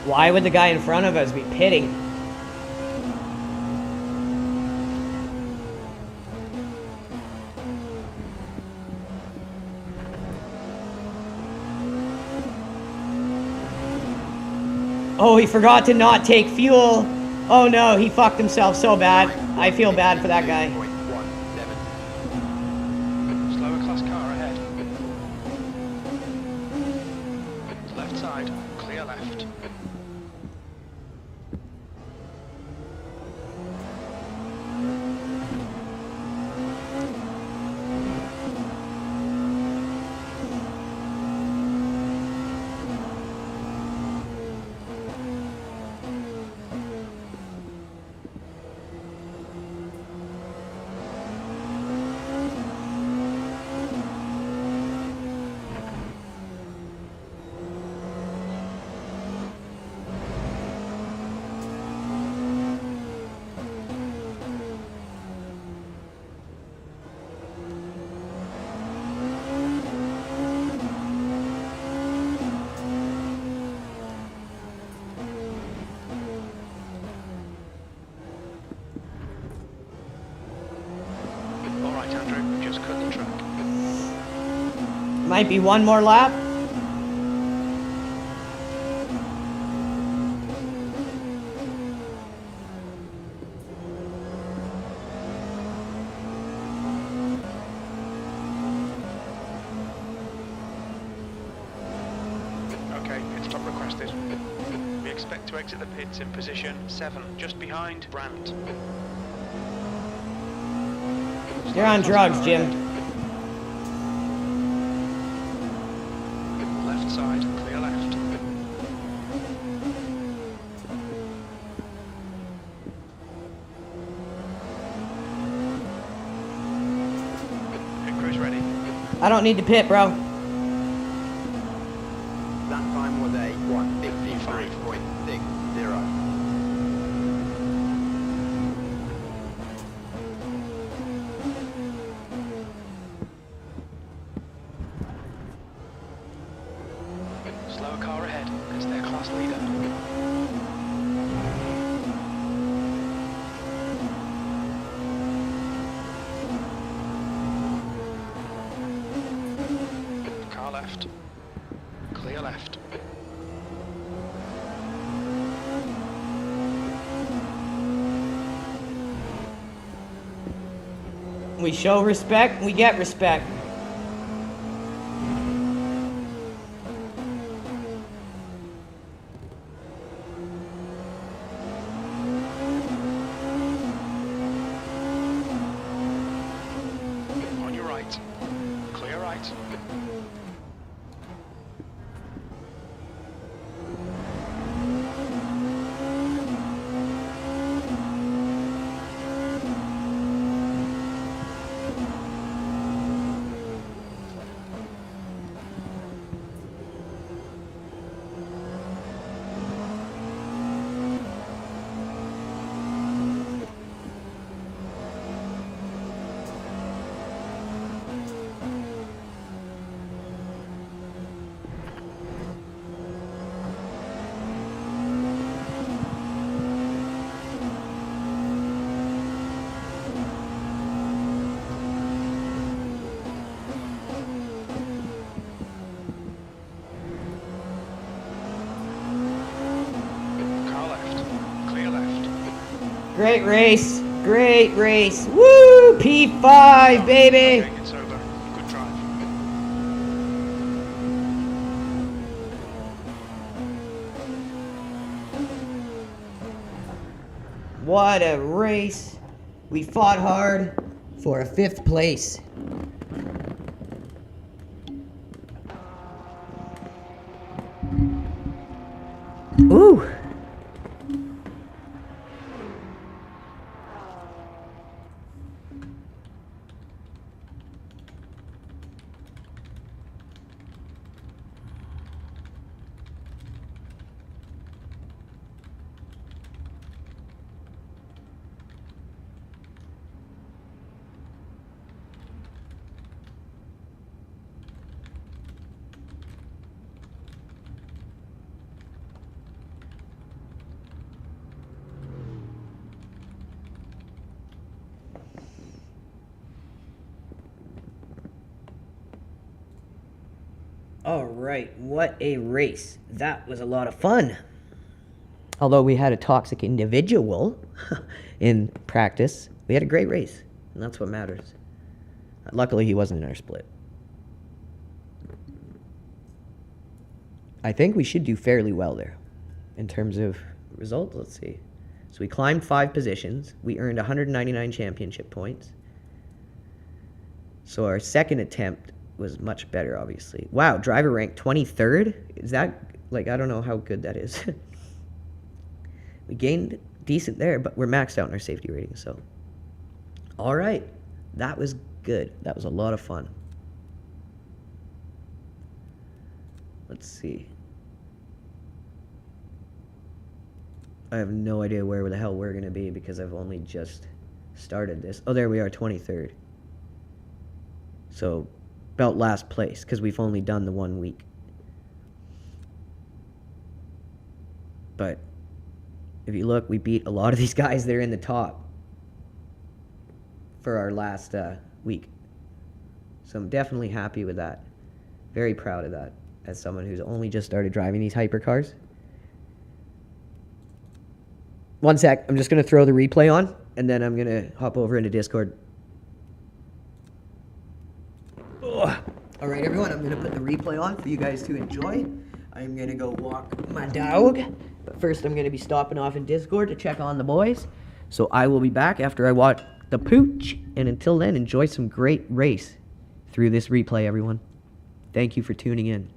Why would the guy in front of us be pitting? Oh, he forgot to not take fuel. Oh no, he fucked himself so bad. I feel bad for that guy. Slower class car ahead. Left side, clear left. Alright Andrew, just cut the track. Might be 1 more lap. Okay, pit stop requested. We expect to exit the pits in position 7, just behind Brandt. You're on drugs, Jim. Left side, clear left. Pit crew's ready. I don't need to pit, bro. That time was a 1:53.60. Slower car ahead, it's their class leader. Car left. Clear left. We show respect, we get respect. On your right. Clear right. Great race. Great race. Woo! P5, baby. Okay, it's over. Good drive. What a race. We fought hard for a 5th place. Ooh. All right, what a race. That was a lot of fun. Although we had a toxic individual in practice, we had a great race, and that's what matters. Luckily, he wasn't in our split. I think we should do fairly well there in terms of results. Let's see. So we climbed 5 positions. We earned 199 championship points. So our second attempt was much better, obviously. Wow, driver rank 23rd? Is that, like, I don't know how good that is. We gained decent there, but we're maxed out in our safety rating, so. All right, that was good. That was a lot of fun. Let's see. I have no idea where the hell we're going to be because I've only just started this. Oh, there we are, 23rd. So, about last place because we've only done the 1 week. But if you look, we beat a lot of these guys that are in the top for our last week. So I'm definitely happy with that. Very proud of that as someone who's only just started driving these hypercars. One sec, I'm just going to throw the replay on, and then I'm going to hop over into Discord. Ugh. All right, everyone, I'm going to put the replay on for you guys to enjoy. I'm going to go walk my dog, but first I'm going to be stopping off in Discord to check on the boys. So I will be back after I watch the pooch, and until then, enjoy some great race through this replay, everyone. Thank you for tuning in.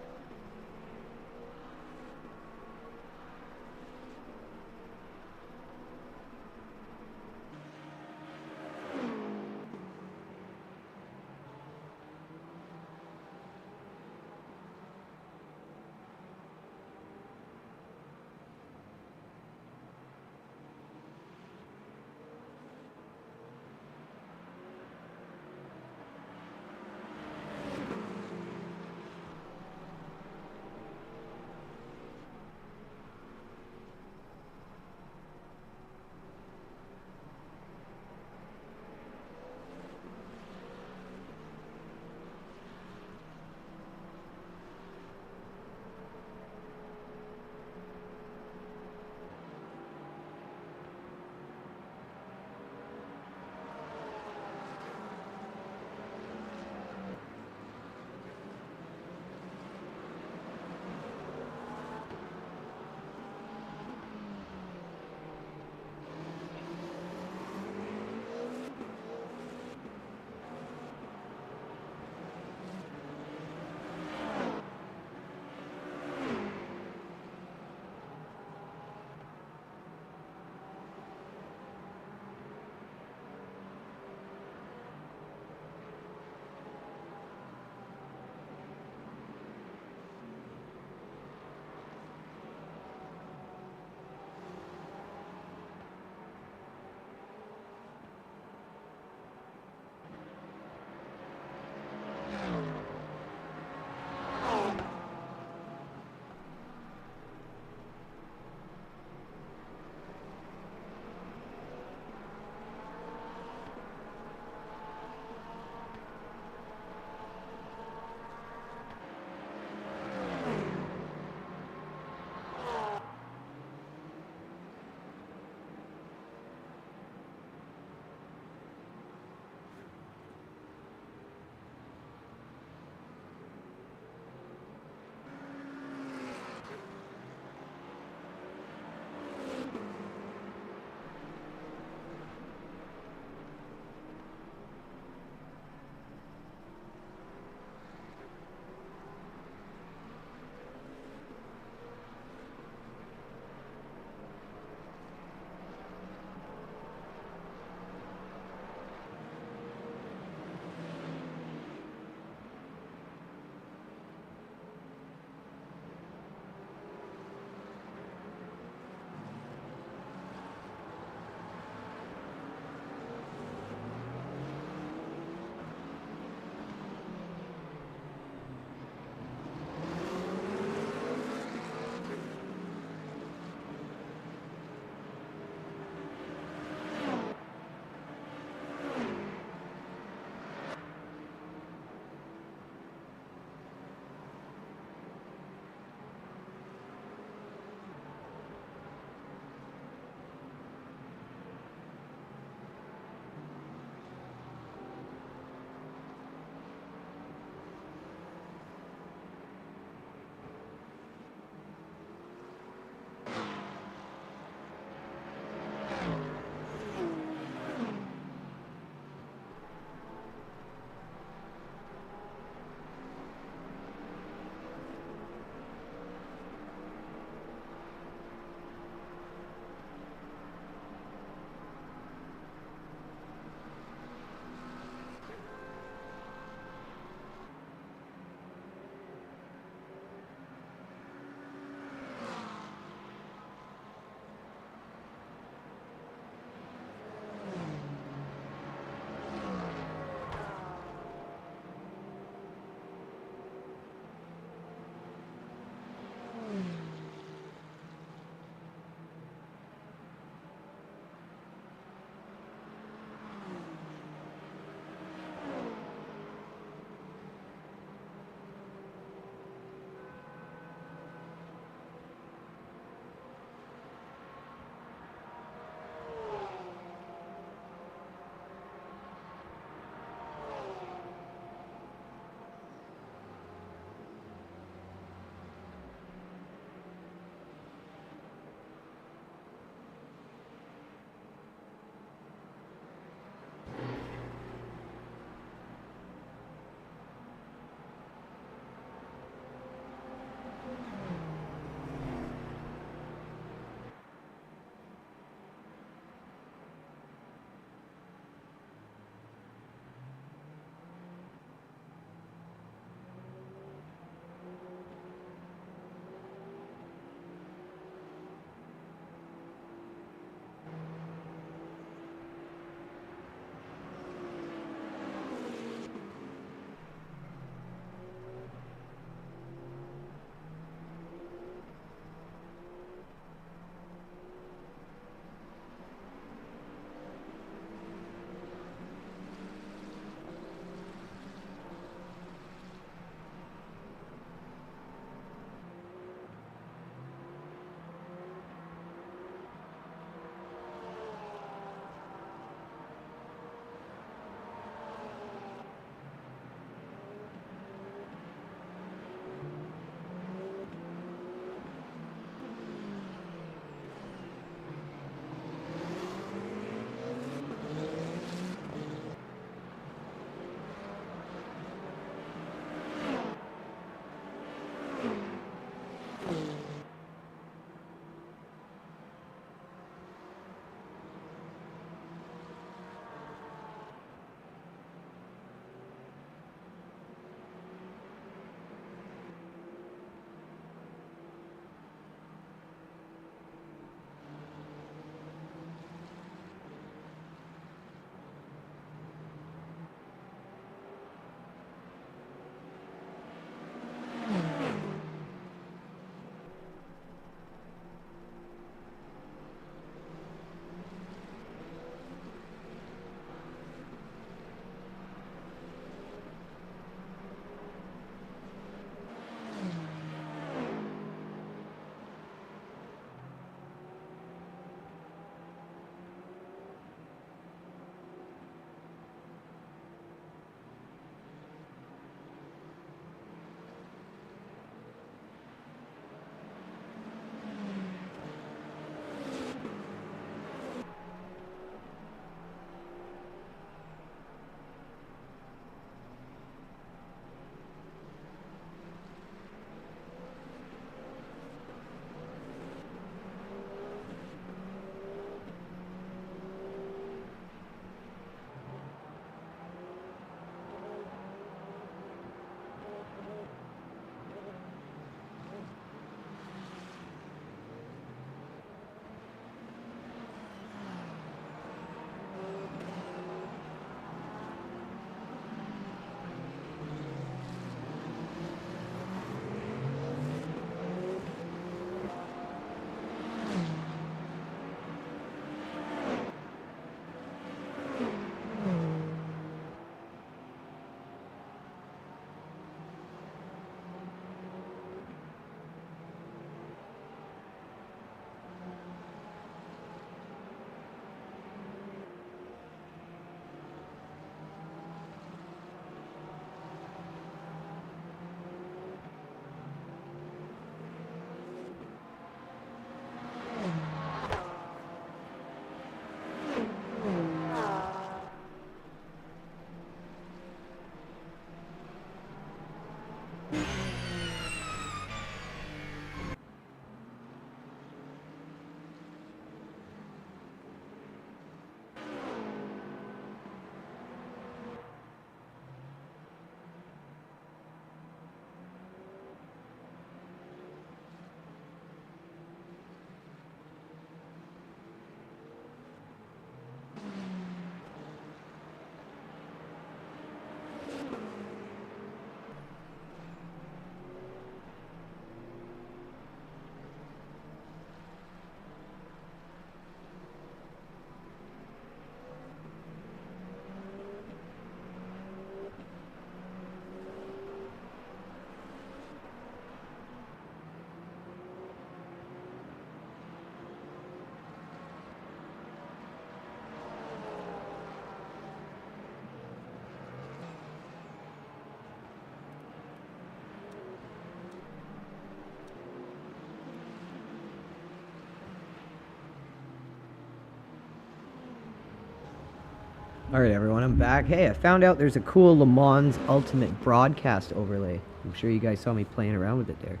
Alright everyone, I'm back. Hey, I found out there's a cool Le Mans Ultimate broadcast overlay. I'm sure you guys saw me playing around with it there.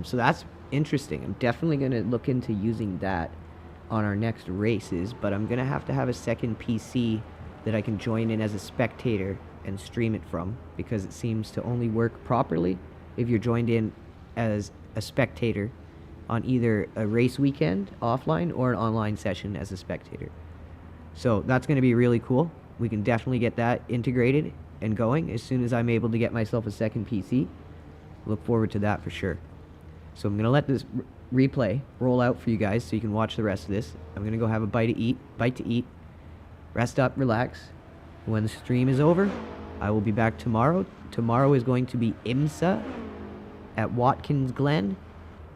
So that's interesting. I'm definitely going to look into using that on our next races, but I'm going to have a second PC that I can join in as a spectator and stream it from, because it seems to only work properly if you're joined in as a spectator on either a race weekend offline or an online session as a spectator. So that's going to be really cool. We can definitely get that integrated and going as soon as I'm able to get myself a second PC. Look forward to that for sure. So I'm going to let this replay roll out for you guys so you can watch the rest of this. I'm going to go have a bite to eat, rest up, relax. When the stream is over, I will be back tomorrow. Tomorrow is going to be IMSA at Watkins Glen,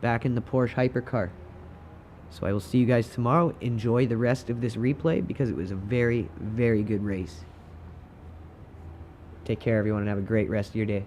back in the Porsche hypercar. So I will see you guys tomorrow. Enjoy the rest of this replay because it was a very, very good race. Take care, everyone, and have a great rest of your day.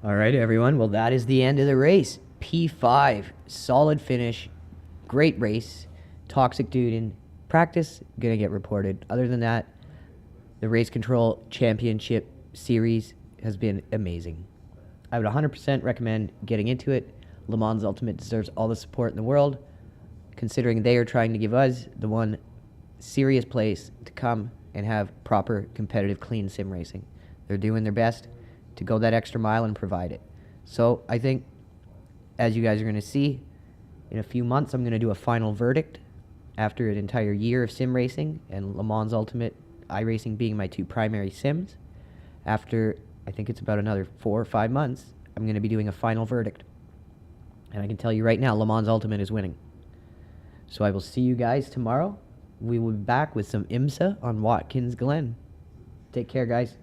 All right, everyone. Well, that is the end of the race. P5, solid finish, great race. Toxic dude in practice, gonna get reported. Other than that, the Race Control Championship Series has been amazing. I would 100% recommend getting into it. Le Mans Ultimate deserves all the support in the world, considering they are trying to give us the one serious place to come and have proper, competitive, clean sim racing. They're doing their best to go that extra mile and provide it. So I think, as you guys are going to see, in a few months, I'm going to do a final verdict after an entire year of sim racing and Le Mans Ultimate iRacing being my two primary sims. After, I think it's about another 4 or 5 months, I'm going to be doing a final verdict. And I can tell you right now, Le Mans Ultimate is winning. So I will see you guys tomorrow. We will be back with some IMSA on Watkins Glen. Take care, guys.